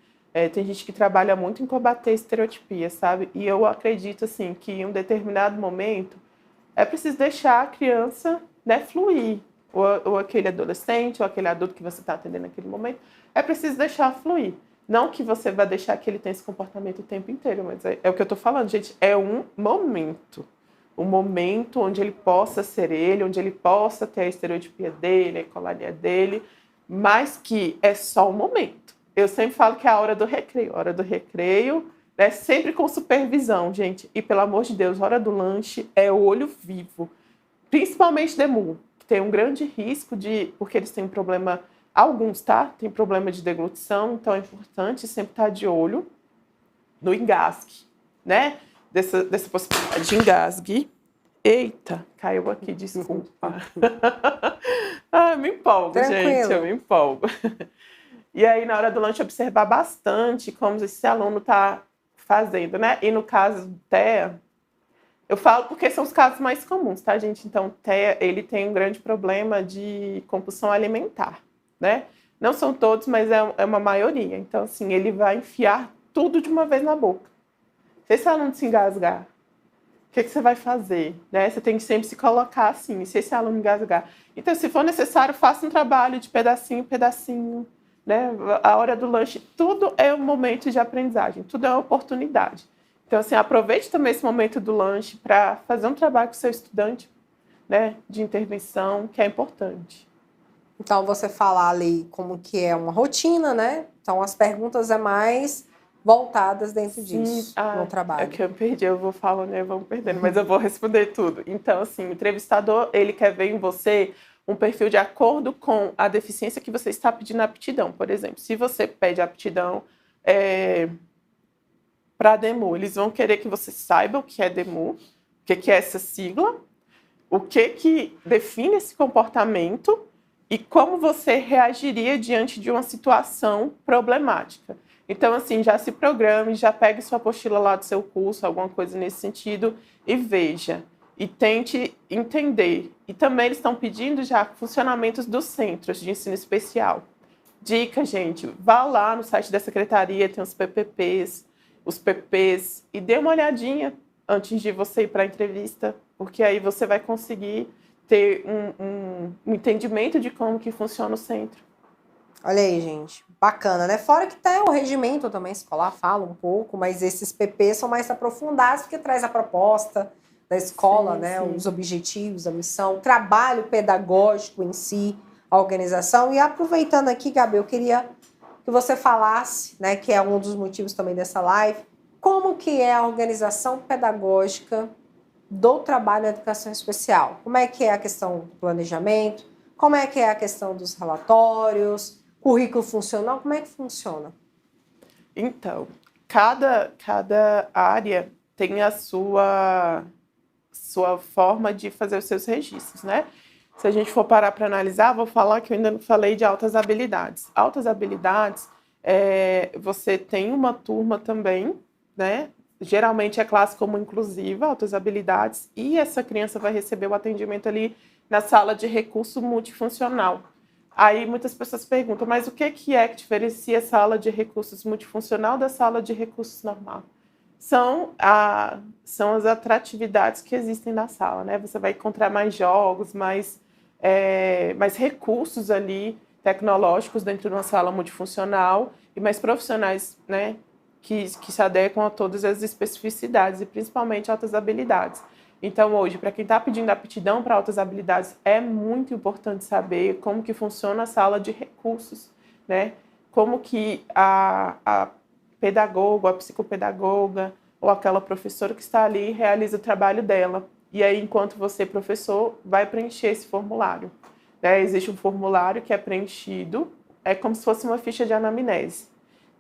tem gente que trabalha muito em combater a estereotipia, sabe? E eu acredito, assim, que em um determinado momento é preciso deixar a criança, né, fluir. Ou aquele adolescente, ou aquele adulto que você está atendendo naquele momento, é preciso deixar fluir. Não que você vai deixar que ele tenha esse comportamento o tempo inteiro, mas é o que eu estou falando, gente, é um momento. Um momento onde ele possa ser ele, onde ele possa ter a estereotipia dele, a ecolalia dele, mas que é só um momento. Eu sempre falo que é a hora do recreio. A hora do recreio, né, sempre com supervisão, gente. E, pelo amor de Deus, a hora do lanche é o olho vivo. Principalmente DEMU, que tem um grande risco porque eles têm um problema, alguns, tá? Tem problema de deglutição, então é importante sempre estar de olho no engasgue, né? Dessa possibilidade de engasgue. Eita, caiu aqui, desculpa. Me empolgo, Tranquilo. gente, eu me empolgo. E aí, na hora do lanche, observar bastante como esse aluno está fazendo, né? E no caso do TEA, eu falo porque são os casos mais comuns, tá, gente? Então, o TEA, ele tem um grande problema de compulsão alimentar, né? Não são todos, mas é uma maioria. Então, assim, ele vai enfiar tudo de uma vez na boca. Se esse aluno se engasgar, o que você vai fazer? Né? Você tem que sempre se colocar assim, e se esse aluno engasgar. Então, se for necessário, faça um trabalho de pedacinho em pedacinho. Né? A hora do lanche, tudo é um momento de aprendizagem, tudo é uma oportunidade. Então, assim, aproveite também esse momento do lanche para fazer um trabalho com o seu estudante, né, de intervenção, que é importante. Então, você falar ali como que é uma rotina, né? Então, as perguntas é mais voltadas dentro disso, no É trabalho. que eu perdi, eu vou falando, né, vamos perdendo, mas eu vou responder tudo. Então, assim, o entrevistador, ele quer ver em você um perfil de acordo com a deficiência que você está pedindo a aptidão. Por exemplo, se você pede aptidão para DEMU, eles vão querer que você saiba o que é DEMU, o que é essa sigla, o que define esse comportamento e como você reagiria diante de uma situação problemática. Então, assim, já se programe, já pegue sua apostila lá do seu curso, alguma coisa nesse sentido, e veja. E tente entender. E também eles estão pedindo já funcionamentos dos centros de ensino especial. Dica, gente, vá lá no site da secretaria, tem os PPPs, os PPs, e dê uma olhadinha antes de você ir para a entrevista, porque aí você vai conseguir ter um entendimento de como que funciona o centro. Olha aí, gente, bacana, né? Fora que tem o regimento também escolar, fala um pouco, mas esses PPs são mais aprofundados, porque traz a proposta da escola, né? Sim. Os objetivos, a missão, o trabalho pedagógico em si, a organização. E aproveitando aqui, Gabi, eu queria que você falasse, né, que é um dos motivos também dessa live, como que é a organização pedagógica do trabalho na educação especial? Como é que é a questão do planejamento? Como é que é a questão dos relatórios? Currículo funcional? Como é que funciona? Então, cada área tem a sua forma de fazer os seus registros, né? Se a gente for parar para analisar, vou falar que eu ainda não falei de altas habilidades. Altas habilidades, você tem uma turma também, né? Geralmente é classe como inclusiva, altas habilidades, e essa criança vai receber o atendimento ali na sala de recurso multifuncional. Aí muitas pessoas perguntam, mas o que é que diferencia a sala de recursos multifuncional da sala de recursos normal? São as atratividades que existem na sala, né? Você vai encontrar mais jogos, mais recursos ali tecnológicos dentro de uma sala multifuncional e mais profissionais, né? Que se adequam a todas as especificidades e principalmente altas habilidades. Então, hoje, para quem está pedindo aptidão para altas habilidades, é muito importante saber como que funciona a sala de recursos, né? Como que a pedagoga, a psicopedagoga ou aquela professora que está ali realiza o trabalho dela. E aí, enquanto você, professor, vai preencher esse formulário. Né? Existe um formulário que é preenchido, é como se fosse uma ficha de anamnese,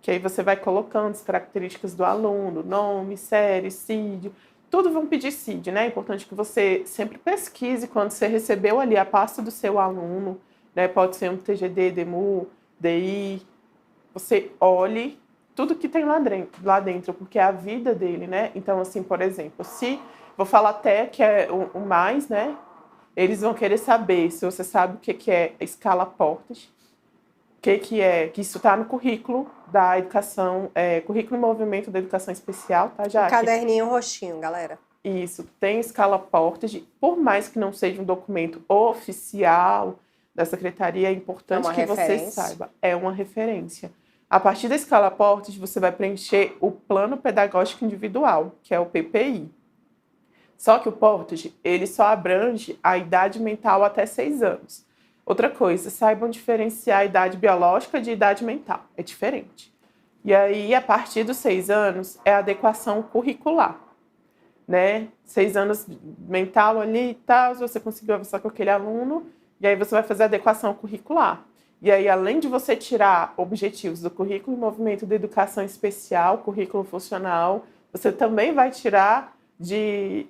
que aí você vai colocando as características do aluno, nome, série, CID, tudo vão pedir CID, né? É importante que você sempre pesquise quando você recebeu ali a pasta do seu aluno, né? Pode ser um TGD, DEMU, DI, você olhe tudo que tem lá dentro, porque é a vida dele, né? Então, assim, por exemplo, vou falar até que é o mais, né? Eles vão querer saber se você sabe o que é escala Portas, que isso está no currículo da educação, currículo e movimento da educação especial, tá, Jaque? Um caderninho roxinho, galera. Isso, tem escala Portas, por mais que não seja um documento oficial da secretaria, é importante que você saiba. É uma referência. A partir da escala Portas, você vai preencher o plano pedagógico individual, que é o PPI. Só que o Portas, ele só abrange a idade mental até 6 anos. Outra coisa, saibam diferenciar a idade biológica de idade mental. É diferente. E aí, a partir dos 6 anos, é a adequação curricular. Né? 6 anos mental ali e tal, você conseguiu avançar com aquele aluno, e aí você vai fazer a adequação curricular. E aí, além de você tirar objetivos do currículo e movimento da educação especial, currículo funcional, você também vai tirar de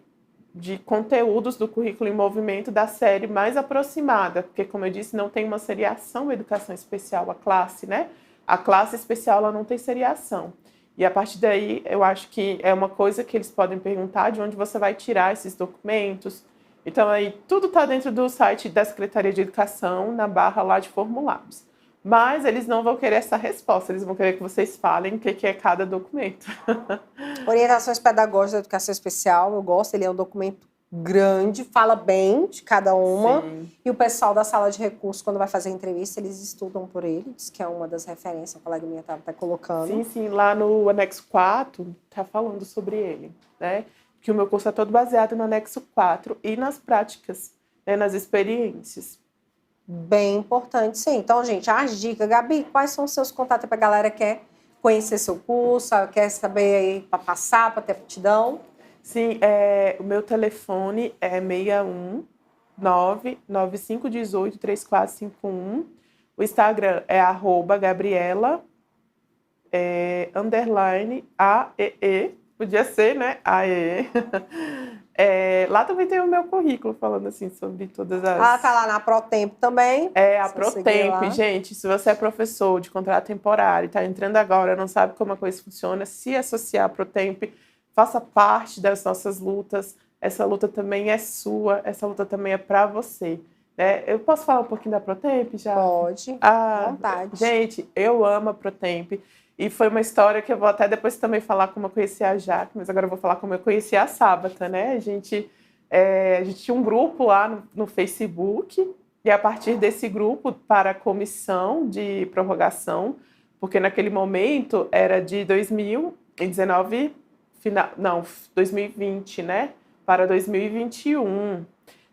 conteúdos do currículo em movimento da série mais aproximada, porque, como eu disse, não tem uma seriação educação especial, a classe, né? A classe especial, ela não tem seriação. E a partir daí, eu acho que é uma coisa que eles podem perguntar de onde você vai tirar esses documentos. Então, aí, tudo está dentro do site da Secretaria de Educação, na barra lá de formulários. Mas eles não vão querer essa resposta, eles vão querer que vocês falem o que é cada documento. Orientações pedagógicas da educação especial, eu gosto, ele é um documento grande, fala bem de cada uma. Sim. E o pessoal da sala de recursos, quando vai fazer entrevista, eles estudam por ele, diz que é uma das referências, a colega minha estava até colocando. Sim, sim, lá no anexo 4 tá falando sobre ele, né? Que o meu curso é todo baseado no anexo 4 e nas práticas, né? Nas experiências. Bem importante, sim. Então, gente, as dicas. Gabi, quais são os seus contatos para a galera que quer conhecer seu curso, quer saber aí para passar, para ter aptidão? Sim, o meu telefone é 619-9518-3451. O Instagram é @Gabriela, _AEE. Podia ser, né? AEE. Lá também tem o meu currículo falando assim sobre todas as... Ah, tá lá na ProTempo também. A ProTempo, gente, se você é professor de contrato temporário, está entrando agora, não sabe como a coisa funciona, se associar à ProTempo, faça parte das nossas lutas. Essa luta também é sua, essa luta também é para você. Né? Eu posso falar um pouquinho da ProTempo já? Pode, à vontade. Gente, eu amo a ProTempo. E foi uma história que eu vou até depois também falar como eu conheci a Jaque, mas agora eu vou falar como eu conheci a Sábata, né? A gente tinha um grupo lá no Facebook, e a partir desse grupo, para a comissão de prorrogação, porque naquele momento era de 2019, 2020, né? Para 2021.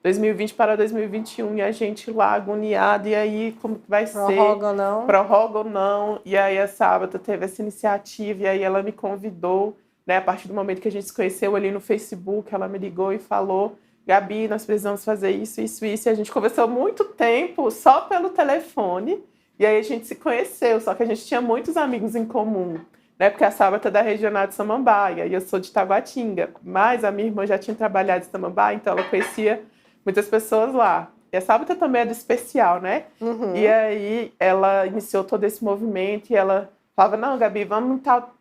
2020 para 2021, e a gente lá agoniada, e aí como que vai ser? Prorroga ou não? Prorroga ou não? E aí a Sábata teve essa iniciativa, e aí ela me convidou, né, a partir do momento que a gente se conheceu ali no Facebook, ela me ligou e falou: Gabi, nós precisamos fazer isso, isso, isso. E a gente conversou muito tempo só pelo telefone, e aí a gente se conheceu, só que a gente tinha muitos amigos em comum, né, porque a Sábata é da regional de Samambaia, e eu sou de Taguatinga, mas a minha irmã já tinha trabalhado em Samambaia, então ela conhecia muitas pessoas lá. E a Sábata também é do especial, né? Uhum. E aí ela iniciou todo esse movimento e ela falava: não, Gabi, vamos em tal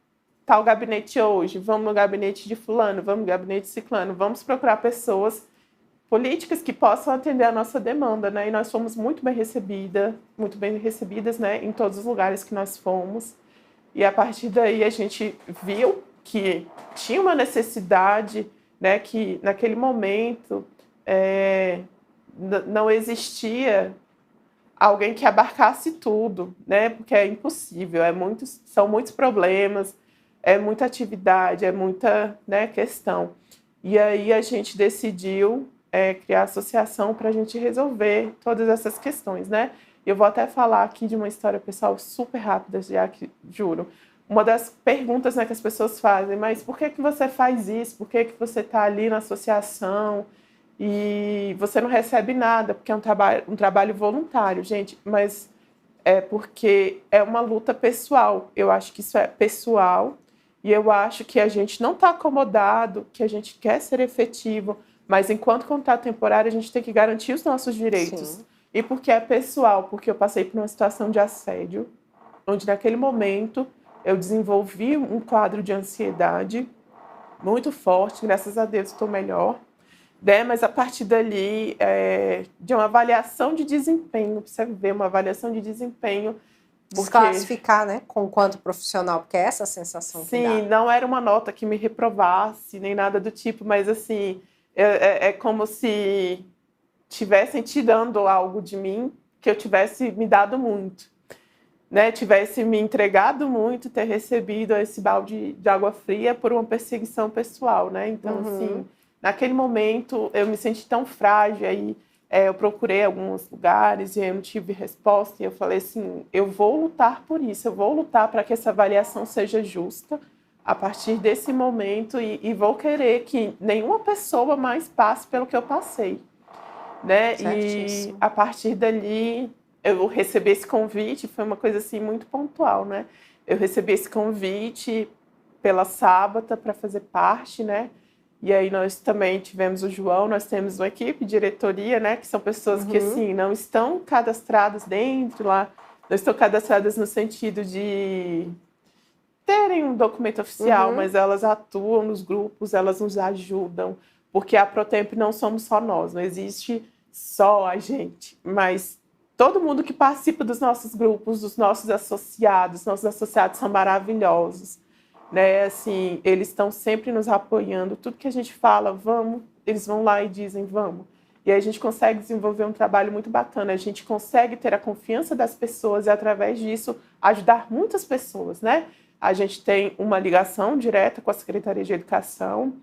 gabinete hoje, vamos no gabinete de fulano, vamos no gabinete de ciclano, vamos procurar pessoas políticas que possam atender a nossa demanda, né? E nós fomos muito bem recebidas, né, em todos os lugares que nós fomos. E a partir daí a gente viu que tinha uma necessidade, né, que naquele momento não existia alguém que abarcasse tudo, né? Porque é impossível, são muitos problemas, é muita atividade, é muita, né, questão. E aí a gente decidiu criar a associação para a gente resolver todas essas questões, né? Eu vou até falar aqui de uma história pessoal super rápida, já que, juro. Uma das perguntas, né, que as pessoas fazem: mas por que você faz isso? Por que você está ali na associação e você não recebe nada? Porque é um trabalho voluntário, gente, mas é porque é uma luta pessoal. Eu acho que isso é pessoal, e eu acho que a gente não está acomodado, que a gente quer ser efetivo, mas enquanto contrato temporário a gente tem que garantir os nossos direitos. Sim. E porque é pessoal, porque eu passei por uma situação de assédio, onde naquele momento eu desenvolvi um quadro de ansiedade muito forte, graças a Deus estou melhor. Né? Mas a partir dali, de uma avaliação de desempenho, para você ver, uma avaliação de desempenho. Desclassificar, né, quanto profissional, porque é essa a sensação que dá. Sim, não era uma nota que me reprovasse, nem nada do tipo, mas assim, é como se tivessem tirando algo de mim, que eu tivesse me dado muito. Né, tivesse me entregado muito, ter recebido esse balde de água fria por uma perseguição pessoal, né? Então, assim, naquele momento eu me senti tão frágil, aí eu procurei alguns lugares e eu não tive resposta, e eu falei assim: eu vou lutar por isso, eu vou lutar para que essa avaliação seja justa a partir desse momento, e vou querer que nenhuma pessoa mais passe pelo que eu passei, né? E a partir dali eu recebi esse convite, foi uma coisa assim muito pontual, né? Eu recebi esse convite pela Sábata para fazer parte, né? E aí nós também tivemos o João, nós temos uma equipe, diretoria, né? Que são pessoas que, assim, não estão cadastradas dentro lá, não estão cadastradas no sentido de terem um documento oficial, mas elas atuam nos grupos, elas nos ajudam, porque a ProTempo não somos só nós, não existe só a gente, mas todo mundo que participa dos nossos grupos, dos nossos associados são maravilhosos, né? Assim, eles estão sempre nos apoiando, tudo que a gente fala, vamos, eles vão lá e dizem, vamos. E aí a gente consegue desenvolver um trabalho muito bacana, a gente consegue ter a confiança das pessoas e, através disso, ajudar muitas pessoas, né? A gente tem uma ligação direta com a Secretaria de Educação,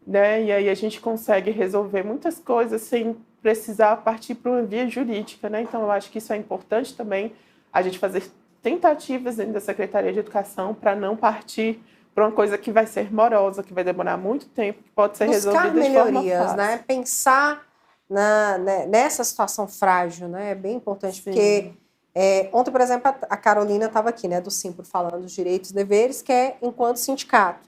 né? E aí a gente consegue resolver muitas coisas sem precisar partir para uma via jurídica, né? Então, eu acho que isso é importante também, a gente fazer tentativas dentro da Secretaria de Educação para não partir para uma coisa que vai ser morosa, que vai demorar muito tempo, que pode ser resolvida de forma fácil. Buscar melhorias, né? Pensar nessa situação frágil, né? É bem importante, Sim. porque ontem, por exemplo, a Carolina estava aqui, né, do Simpro, falando dos direitos e deveres, que é enquanto sindicato.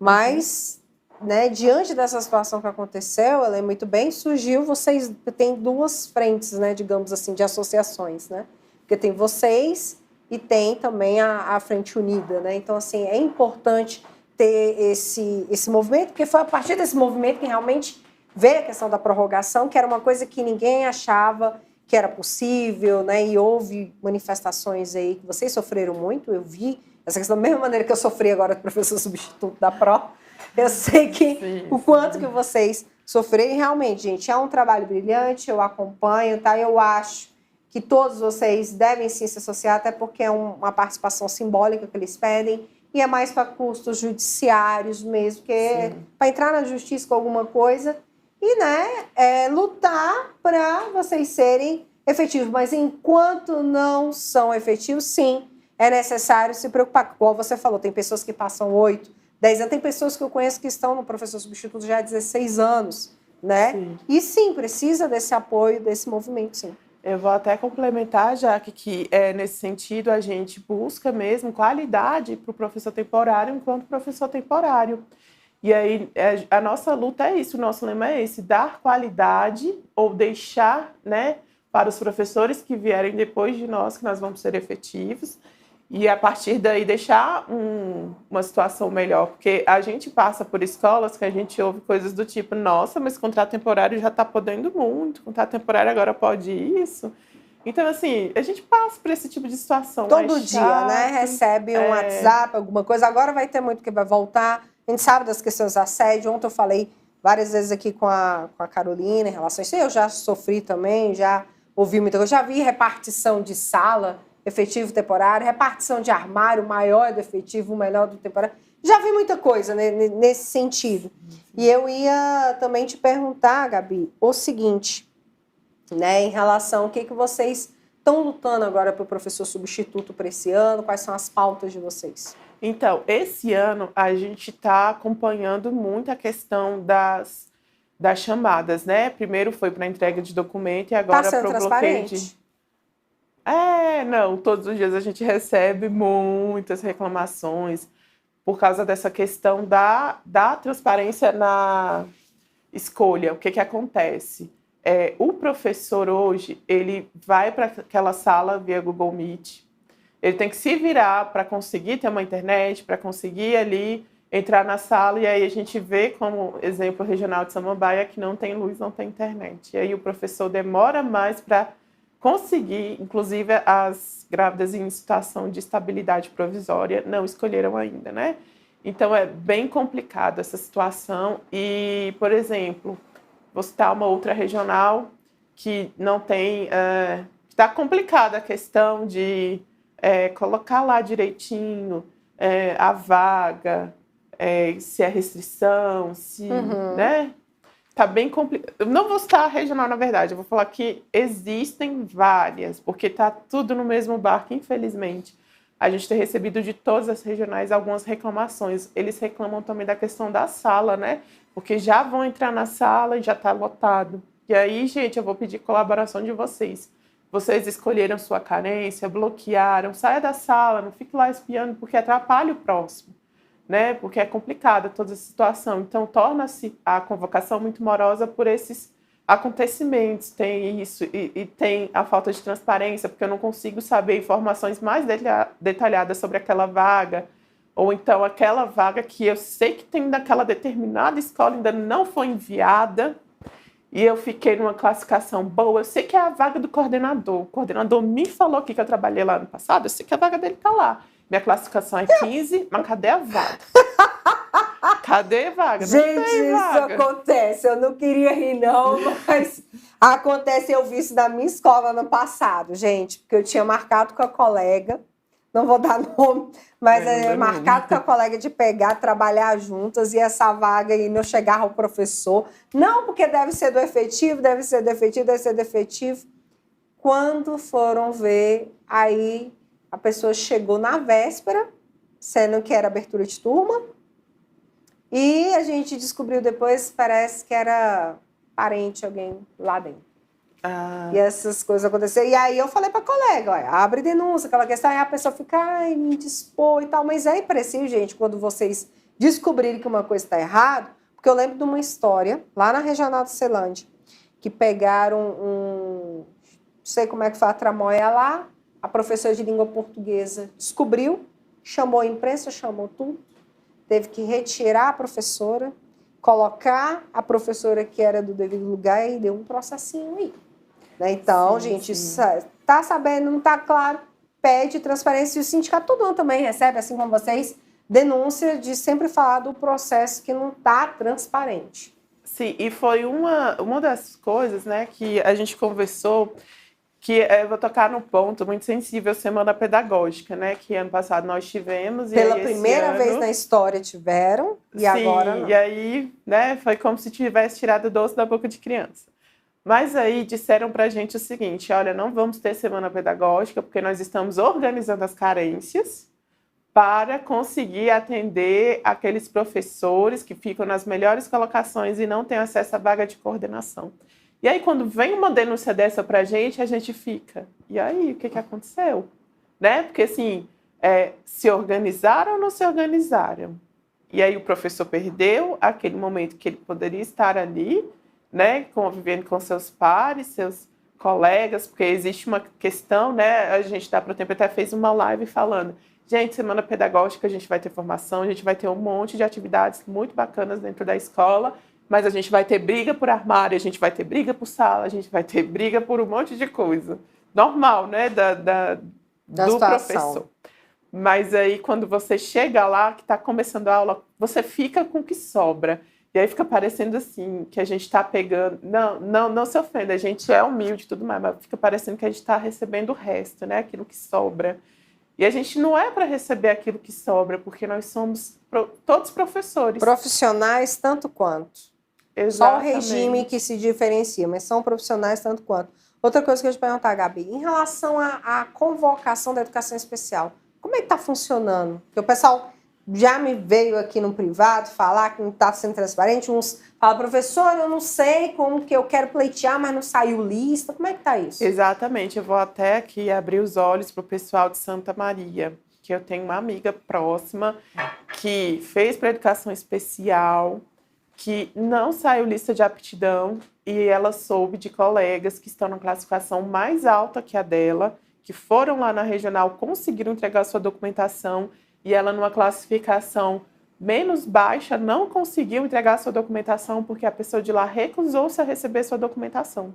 Mas, né, diante dessa situação que aconteceu, ela é muito bem, surgiu, vocês têm duas frentes, né, digamos assim, de associações, né? Porque tem vocês e tem também a Frente Unida, né? Então, assim, é importante ter esse movimento, porque foi a partir desse movimento que realmente veio a questão da prorrogação, que era uma coisa que ninguém achava que era possível, né? E houve manifestações aí que vocês sofreram muito, eu vi essa questão da mesma maneira que eu sofri agora com o professor substituto da PRO, eu sei que o quanto que vocês sofreram, e realmente, gente, é um trabalho brilhante, eu acompanho, tá? Eu acho que todos vocês devem sim se associar, até porque é uma participação simbólica que eles pedem, e é mais para custos judiciários mesmo, que para entrar na justiça com alguma coisa e, né, lutar para vocês serem efetivos. Mas enquanto não são efetivos, sim, é necessário se preocupar. Como você falou, tem pessoas que passam 8, 10 anos, tem pessoas que eu conheço que estão no professor substituto já há 16 anos, né? Sim. E sim, precisa desse apoio, desse movimento, sim. Eu vou até complementar, Jaque, que nesse sentido a gente busca mesmo qualidade para o professor temporário enquanto professor temporário. E aí a nossa luta é isso, o nosso lema é esse, dar qualidade ou deixar, né, para os professores que vierem depois de nós, que nós vamos ser efetivos, e a partir daí deixar uma situação melhor, porque a gente passa por escolas que a gente ouve coisas do tipo, nossa, mas contrato temporário já está podendo muito, contrato temporário agora pode isso. Então, assim, a gente passa por esse tipo de situação. Todo dia, né? Recebe um WhatsApp, alguma coisa. Agora vai ter muito que vai voltar. A gente sabe das questões de assédio. Ontem eu falei várias vezes aqui com a Carolina em relação a isso. Eu já sofri também, já ouvi muita coisa. Já vi repartição de sala, efetivo temporário, repartição de armário, maior do efetivo, menor do temporário. Já vi muita coisa, né, nesse sentido. E eu ia também te perguntar, Gabi, o seguinte, né, em relação ao que vocês estão lutando agora para o professor substituto para esse ano, quais são as pautas de vocês? Então, esse ano a gente está acompanhando muito a questão das chamadas, né? Primeiro foi para entrega de documento e agora para o bloqueio de... Não, todos os dias a gente recebe muitas reclamações por causa dessa questão da transparência na escolha. O que acontece? O professor hoje, ele vai para aquela sala via Google Meet, ele tem que se virar para conseguir ter uma internet, para conseguir ali entrar na sala, e aí a gente vê como exemplo regional de Samambaia que não tem luz, não tem internet. E aí o professor demora mais para conseguir, inclusive as grávidas em situação de estabilidade provisória não escolheram ainda, né? Então é bem complicado essa situação e, por exemplo, vou citar uma outra regional que não tem... está complicada a questão de colocar lá direitinho a vaga, se é restrição, se... né? Tá bem complicado. Eu não vou citar a regional, na verdade. Eu vou falar que existem várias, porque tá tudo no mesmo barco, infelizmente. A gente tem recebido de todas as regionais algumas reclamações. Eles reclamam também da questão da sala, né? Porque já vão entrar na sala e já tá lotado. E aí, gente, eu vou pedir colaboração de vocês. Vocês escolheram sua carência, bloquearam, saia da sala, não fique lá espiando, porque atrapalha o próximo. Né? Porque é complicada toda a situação. Então, torna-se a convocação muito morosa por esses acontecimentos. Tem isso e tem a falta de transparência, porque eu não consigo saber informações mais detalhadas sobre aquela vaga, ou então aquela vaga que eu sei que tem daquela determinada escola ainda não foi enviada, e eu fiquei numa classificação boa. Eu sei que é a vaga do coordenador. O coordenador me falou que eu trabalhei lá no passado, eu sei que a vaga dele está lá. Minha classificação é 15, mas cadê a vaga? Cadê vaga? Não Gente, tem isso vaga. acontece. Eu não queria rir, não, mas acontece. Eu vi isso na minha escola no passado, gente, porque eu tinha marcado com a colega, não vou dar nome, mas Não dá marcado nome. com a colega de pegar, trabalhar juntas e essa vaga e não chegava o professor. Não, porque deve ser do efetivo, deve ser do efetivo, deve ser do efetivo. Quando foram ver, aí a pessoa chegou na véspera, sendo que era abertura de turma, e a gente descobriu depois, parece que era parente, alguém lá dentro. E essas coisas aconteceram. E aí eu falei para a colega, olha, abre denúncia, aquela questão, aí a pessoa fica, ai, me dispor e tal. Mas é impreciso, gente, quando vocês descobrirem que uma coisa está errada, porque eu lembro de uma história, lá na Regional do Celândia, que pegaram não sei como é que foi a tramóia lá, a professora de língua portuguesa descobriu, chamou a imprensa, chamou tudo, teve que retirar a professora, colocar a professora que era do devido lugar e deu um processinho aí. Né? Então, Sim, gente, sim. tá sabendo, não tá claro, pede transparência. E o sindicato todo ano também recebe, assim como vocês, denúncia de sempre falar do processo que não tá transparente. Sim, e foi uma das coisas, né, que a gente conversou, que eu vou tocar no ponto muito sensível, Semana Pedagógica, né, que ano passado nós tivemos. Pela e aí primeira esse vez ano, na história tiveram, e sim, agora não. e aí, né, foi como se tivesse tirado o doce da boca de criança. Mas aí disseram pra gente o seguinte, olha, não vamos ter Semana Pedagógica, porque nós estamos organizando as carências para conseguir atender aqueles professores que ficam nas melhores colocações e não têm acesso à vaga de coordenação. E aí, quando vem uma denúncia dessa para a gente fica, e aí, o que aconteceu? Né? Porque, assim, se organizaram ou não se organizaram? E aí o professor perdeu aquele momento que ele poderia estar ali, né, convivendo com seus pares, seus colegas, porque existe uma questão, né, a gente da ProTempo até fez uma live falando, gente, semana pedagógica a gente vai ter formação, a gente vai ter um monte de atividades muito bacanas dentro da escola, mas a gente vai ter briga por armário, a gente vai ter briga por sala, a gente vai ter briga por um monte de coisa. Normal, né, do professor. Mas aí, quando você chega lá, que está começando a aula, você fica com o que sobra. E aí fica parecendo assim, que a gente está pegando... Não se ofenda, a gente é humilde e tudo mais, mas fica parecendo que a gente está recebendo o resto, né? Aquilo que sobra. E a gente não é para receber aquilo que sobra, porque nós somos todos professores. Profissionais tanto quanto. Exatamente. Só o regime que se diferencia, mas são profissionais tanto quanto. Outra coisa que eu ia te perguntar, Gabi, em relação à convocação da educação especial, como é que está funcionando? Porque o pessoal já me veio aqui no privado falar que não está sendo transparente. Uns falam, professor, eu não sei como que eu quero pleitear, mas não saiu lista. Como é que está isso? Exatamente. Eu vou até aqui abrir os olhos para o pessoal de Santa Maria, que eu tenho uma amiga próxima que fez para educação especial, que não saiu lista de aptidão e ela soube de colegas que estão na classificação mais alta que a dela, que foram lá na regional, conseguiram entregar sua documentação e ela numa classificação menos baixa não conseguiu entregar sua documentação porque a pessoa de lá recusou-se a receber sua documentação.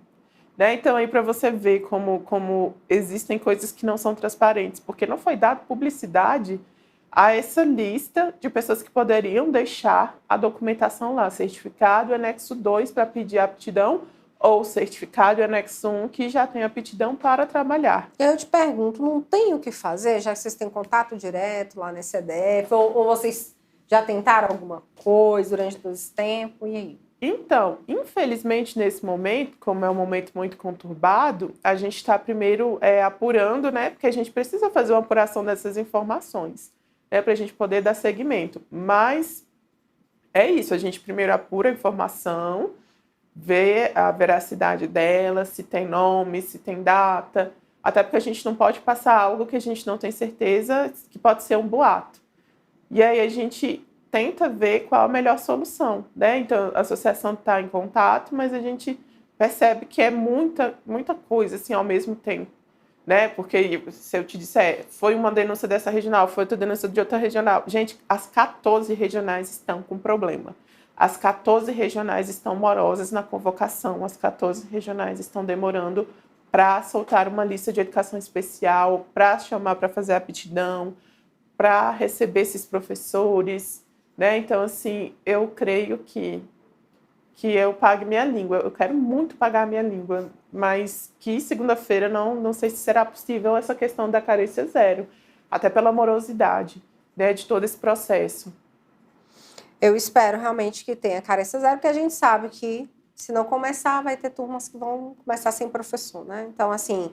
Né? Então, aí para você ver como existem coisas que não são transparentes, porque não foi dada publicidade a essa lista de pessoas que poderiam deixar a documentação lá, certificado e anexo 2 para pedir aptidão, ou certificado e anexo 1 que já tem aptidão para trabalhar. Eu te pergunto, não tem o que fazer, já que vocês têm contato direto lá na ECDF, ou vocês já tentaram alguma coisa durante todo esse tempo, e aí? Então, infelizmente, nesse momento, como é um momento muito conturbado, a gente está primeiro apurando, né? Porque a gente precisa fazer uma apuração dessas informações, né? Para a gente poder dar seguimento. Mas é isso, a gente primeiro apura a informação, vê a veracidade dela, se tem nome, se tem data, até porque a gente não pode passar algo que a gente não tem certeza que pode ser um boato. E aí a gente tenta ver qual a melhor solução, né? Então, a associação está em contato, mas a gente percebe que é muita coisa, assim, ao mesmo tempo, né? Porque, se eu te disser, foi uma denúncia dessa regional, foi outra denúncia de outra regional. Gente, as 14 regionais estão com problema. As 14 regionais estão morosas na convocação, as 14 regionais estão demorando para soltar uma lista de educação especial, para chamar para fazer aptidão, para receber esses professores, né? Então, assim, eu creio que eu pague minha língua. Eu quero muito pagar minha língua, mas que segunda-feira não sei se será possível essa questão da carência zero, até pela morosidade, né, de todo esse processo. Eu espero realmente que tenha carência zero, porque a gente sabe que se não começar, vai ter turmas que vão começar sem professor, né? Então, assim,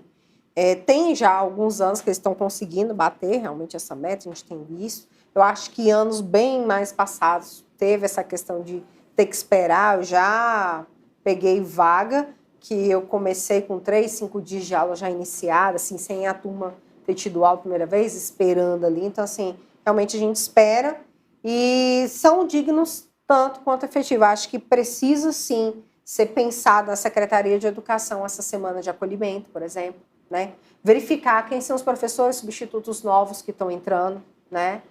tem já alguns anos que eles estão conseguindo bater realmente essa meta, a gente tem visto. Eu acho que anos bem mais passados teve essa questão de ter que esperar. Eu já peguei vaga, que eu comecei com 3, 5 dias de aula já iniciada, assim, sem a turma ter tido aula a primeira vez, esperando ali. Então, assim, realmente a gente espera e são dignos tanto quanto efetivo. Acho que precisa, sim, ser pensado na Secretaria de Educação essa semana de acolhimento, por exemplo, né? Verificar quem são os professores substitutos novos que estão entrando, né?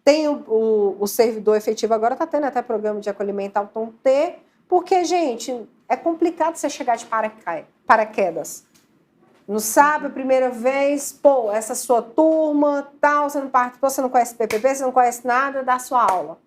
Tem o servidor efetivo, agora está tendo até programa de acolhimento ao ter, porque, gente, é complicado você chegar de paraquedas. Não sabe a primeira vez, pô, essa sua turma, tal, você não participou, você não conhece PPP, você não conhece nada da sua aula.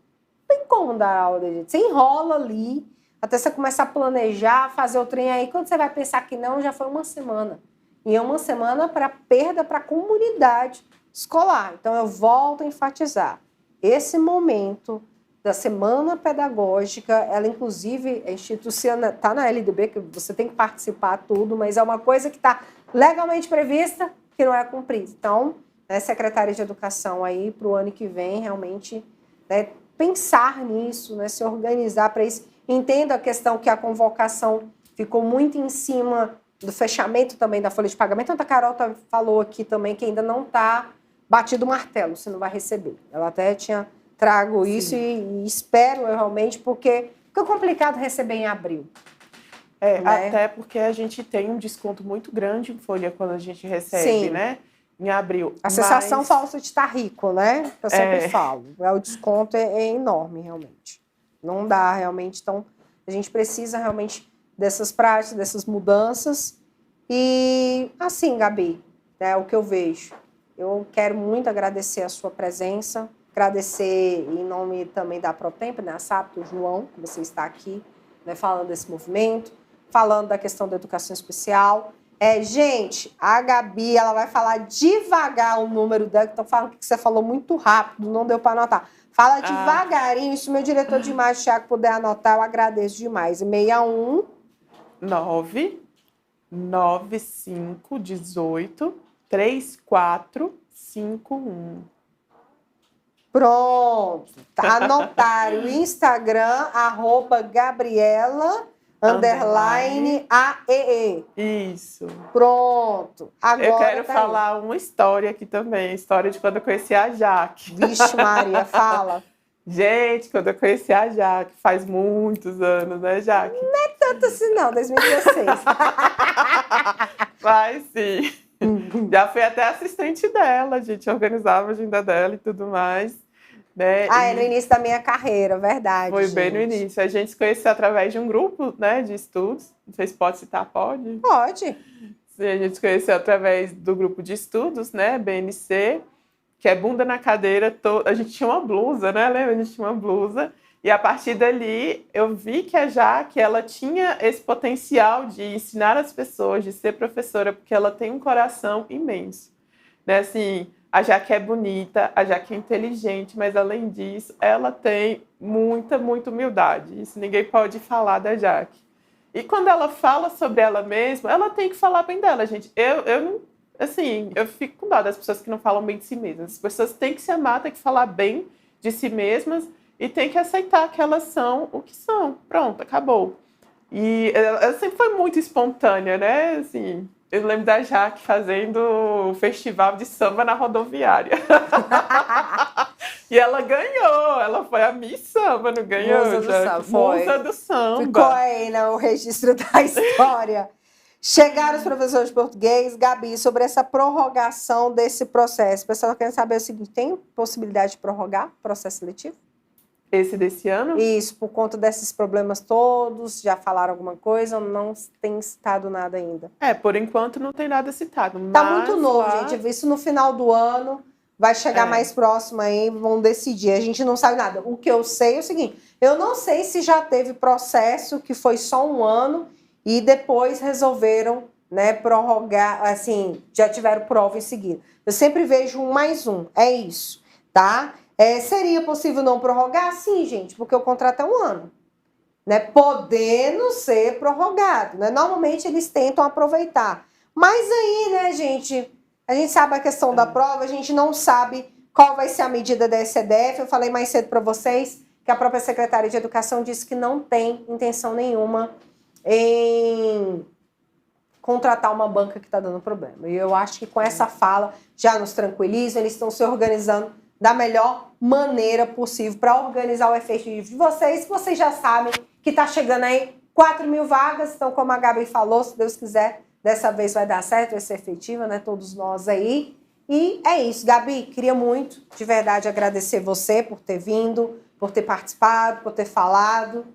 Não tem como dar aula de jeito. Você enrola ali, até você começar a planejar, fazer o trem aí. Quando você vai pensar que não, já foi uma semana. E é uma semana para perda para a comunidade escolar. Então, eu volto a enfatizar. Esse momento da semana pedagógica, ela inclusive é institucional, está na LDB, que você tem que participar tudo, mas é uma coisa que está legalmente prevista, que não é cumprida. Então, né, Secretaria de Educação aí para o ano que vem, realmente, né, pensar nisso, né, se organizar para isso. Entendo a questão que a convocação ficou muito em cima do fechamento também da folha de pagamento. A Carol falou aqui também que ainda não está batido o martelo, você não vai receber. Ela até tinha trago isso e espero eu realmente, porque é complicado receber em abril. Né? Até porque a gente tem um desconto muito grande em folha quando a gente recebe, sim, né? Em abril. A sensação falsa de estar rico, né? Eu sempre falo. O desconto é enorme, realmente. Não dá, realmente. Então, a gente precisa realmente dessas práticas, dessas mudanças. E, assim, Gabi, né, o que eu vejo. Eu quero muito agradecer a sua presença, agradecer em nome também da Protempo, né, a SAP, o João, que você está aqui, né, falando desse movimento, falando da questão da educação especial. Gente, a Gabi, ela vai falar devagar o número dela, que estão falando que você falou muito rápido, não deu para anotar. Fala devagarinho, se meu diretor de imagem, Thiago, puder anotar, eu agradeço demais. 61 995 18 3451. Pronto, tá anotado. O Instagram, @Gabriela _AEE. Isso. Pronto. Agora eu quero tá falar uma história aqui também, a história de quando eu conheci a Jaque. Vixe Maria, fala. Gente, quando eu conheci a Jaque, faz muitos anos, né, Jaque? Não é tanto assim não, 2016. Faz sim. Já fui até assistente dela, a gente organizava a agenda dela e tudo mais. Né? É no início da minha carreira, verdade. Foi gente. Bem no início. A gente se conheceu através de um grupo, né, de estudos. Não sei se pode citar, pode? Pode. Sim, a gente se conheceu através do grupo de estudos, né, BNC, que é bunda na cadeira. A gente tinha uma blusa, né? Lembra? A gente tinha uma blusa. E a partir dali, eu vi que a Jaque, ela tinha esse potencial de ensinar as pessoas, de ser professora, porque ela tem um coração imenso. Né? Assim, a Jaque é bonita, a Jaque é inteligente, mas além disso, ela tem muita humildade. Isso ninguém pode falar da Jaque. E quando ela fala sobre ela mesma, ela tem que falar bem dela, gente. Eu fico com dó das pessoas que não falam bem de si mesmas. As pessoas têm que se amar, têm que falar bem de si mesmas e têm que aceitar que elas são o que são. Pronto, acabou. E ela sempre foi muito espontânea, né? Assim, eu lembro da Jaque fazendo o festival de samba na rodoviária. E ela ganhou, ela foi a Miss Samba, não ganhou? Musa do Samba, foi. Musa do Samba. Ficou aí no registro da história. Chegaram os professores de português, Gabi, sobre essa prorrogação desse processo. O pessoal quer saber o seguinte, tem possibilidade de prorrogar o processo seletivo? Esse desse ano? Isso, por conta desses problemas todos, já falaram alguma coisa ou não tem citado nada ainda? Por enquanto não tem nada citado. Tá muito novo, gente. Isso no final do ano, vai chegar mais próximo aí, vão decidir. A gente não sabe nada. O que eu sei é o seguinte, eu não sei se já teve processo que foi só 1 ano e depois resolveram, né, prorrogar, assim, já tiveram prova em seguida. Eu sempre vejo 1+1, é isso, tá? Seria possível não prorrogar? Sim, gente, porque o contrato é 1 ano, né? Podendo ser prorrogado, né? Normalmente eles tentam aproveitar. Mas aí, né, gente, a gente sabe a questão da prova, a gente não sabe qual vai ser a medida da ECDF. Eu falei mais cedo para vocês que a própria secretária de Educação disse que não tem intenção nenhuma em contratar uma banca que está dando problema. E eu acho que com essa fala já nos tranquilizam, eles estão se organizando da melhor maneira possível para organizar o efetivo de vocês. Vocês já sabem que está chegando aí 4.000 vagas, então como a Gabi falou, se Deus quiser, dessa vez vai dar certo, vai ser efetiva, né? Todos nós aí. E é isso, Gabi, queria muito, de verdade, agradecer você por ter vindo, por ter participado, por ter falado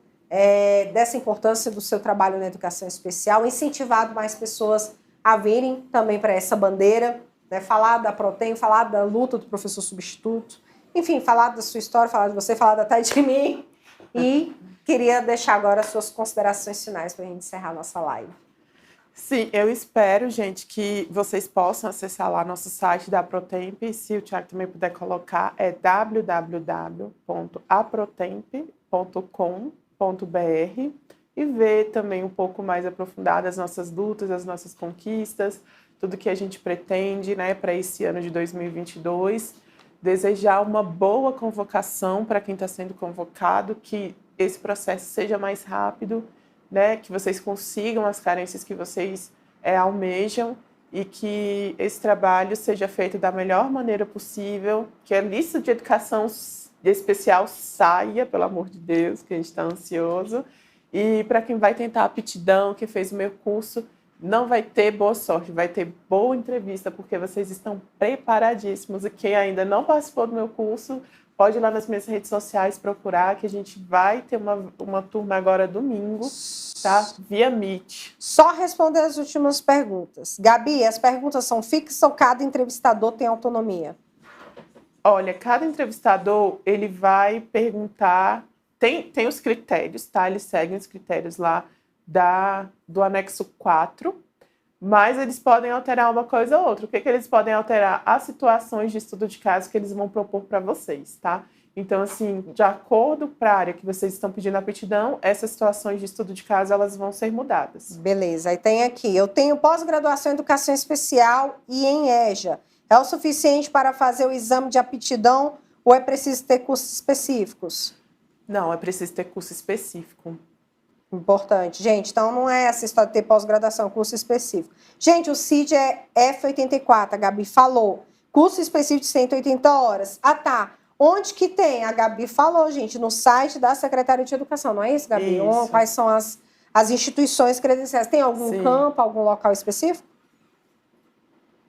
dessa importância do seu trabalho na educação especial, incentivado mais pessoas a virem também para essa bandeira, né? Falar da Protem, falar da luta do professor substituto, enfim, falar da sua história, falar de você, falar até de mim. E queria deixar agora as suas considerações finais para a gente encerrar a nossa live. Sim, eu espero, gente, que vocês possam acessar lá nosso site da Protemp. Se o Thiago também puder colocar, é www.aprotemp.com.br e ver também um pouco mais aprofundado as nossas lutas, as nossas conquistas, tudo que a gente pretende, né, para esse ano de 2022. Desejar uma boa convocação para quem está sendo convocado, que esse processo seja mais rápido, né, que vocês consigam as carências que vocês almejam e que esse trabalho seja feito da melhor maneira possível, que a lista de educação especial saia, pelo amor de Deus, que a gente está ansioso. E para quem vai tentar aptidão, que fez o meu curso, não vai ter boa sorte, vai ter boa entrevista, porque vocês estão preparadíssimos. E quem ainda não participou do meu curso, pode ir lá nas minhas redes sociais procurar, que a gente vai ter uma turma agora domingo, tá? Via Meet. Só responder as últimas perguntas. Gabi, as perguntas são fixas ou cada entrevistador tem autonomia? Olha, cada entrevistador, ele vai perguntar... Tem os critérios, tá? Eles seguem os critérios lá do anexo 4, mas eles podem alterar uma coisa ou outra. O que eles podem alterar? As situações de estudo de caso que eles vão propor para vocês, tá? Então, assim, de acordo para a área que vocês estão pedindo aptidão, essas situações de estudo de caso, elas vão ser mudadas. Beleza, aí tem aqui, eu tenho pós-graduação em Educação Especial e em EJA. É o suficiente para fazer o exame de aptidão ou é preciso ter cursos específicos? Não, é preciso ter curso específico. Importante. Gente, então não é essa história de ter pós-graduação, curso específico. Gente, o CID é F84, a Gabi falou. Curso específico de 180 horas. Ah, tá. Onde que tem? A Gabi falou, gente, no site da Secretaria de Educação, não é isso, Gabi? Isso. Quais são as instituições credenciais? Tem algum Sim. campo, algum local específico?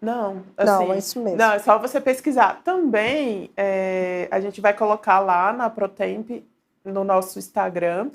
Não, assim, não, é isso mesmo. Não, é só você pesquisar. Também a gente vai colocar lá na Protemp, no nosso Instagram,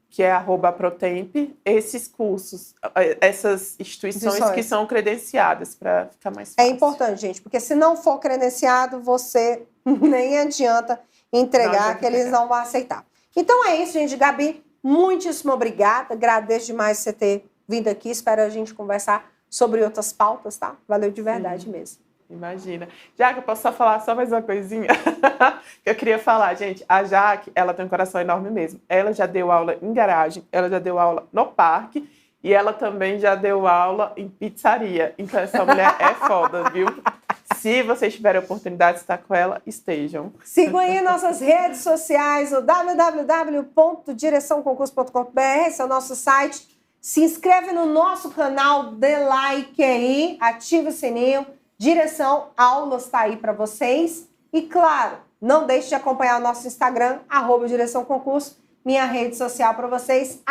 que é @Protemp, esses cursos, essas instituições que são credenciadas, para ficar mais fácil. É importante, gente, porque se não for credenciado, você nem adianta entregar, que eles não vão aceitar. Então é isso, gente. Gabi, muitíssimo obrigada. Agradeço demais você ter vindo aqui. Espero a gente conversar sobre outras pautas, tá? Valeu de verdade mesmo. Imagina. Jaque, eu posso só falar só mais uma coisinha? Que eu queria falar, gente. A Jaque, ela tem um coração enorme mesmo. Ela já deu aula em garagem, ela já deu aula no parque e ela também já deu aula em pizzaria. Então essa mulher é foda, viu? Se vocês tiverem a oportunidade de estar com ela, estejam. Sigam aí nossas redes sociais, o www.direçãoconcurso.com.br, esse é o nosso site. Se inscreve no nosso canal, dê like aí, ativa o sininho. Direção Aulas está aí para vocês. E, claro, não deixe de acompanhar o nosso Instagram, @Direção Concurso, minha rede social para vocês,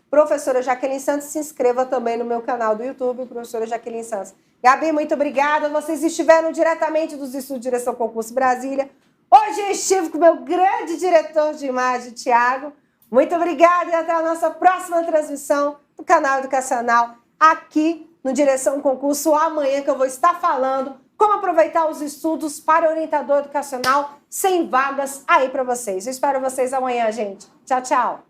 @Professora Jaqueline Santos. Se inscreva também no meu canal do YouTube, Professora Jaqueline Santos. Gabi, muito obrigada. Vocês estiveram diretamente dos Estudos de Direção Concurso Brasília. Hoje eu estive com o meu grande diretor de imagem, Thiago. Muito obrigada e até a nossa próxima transmissão do canal educacional aqui no Direção Concurso amanhã, que eu vou estar falando como aproveitar os estudos para orientador educacional sem vagas aí para vocês. Eu espero vocês amanhã, gente. Tchau, tchau.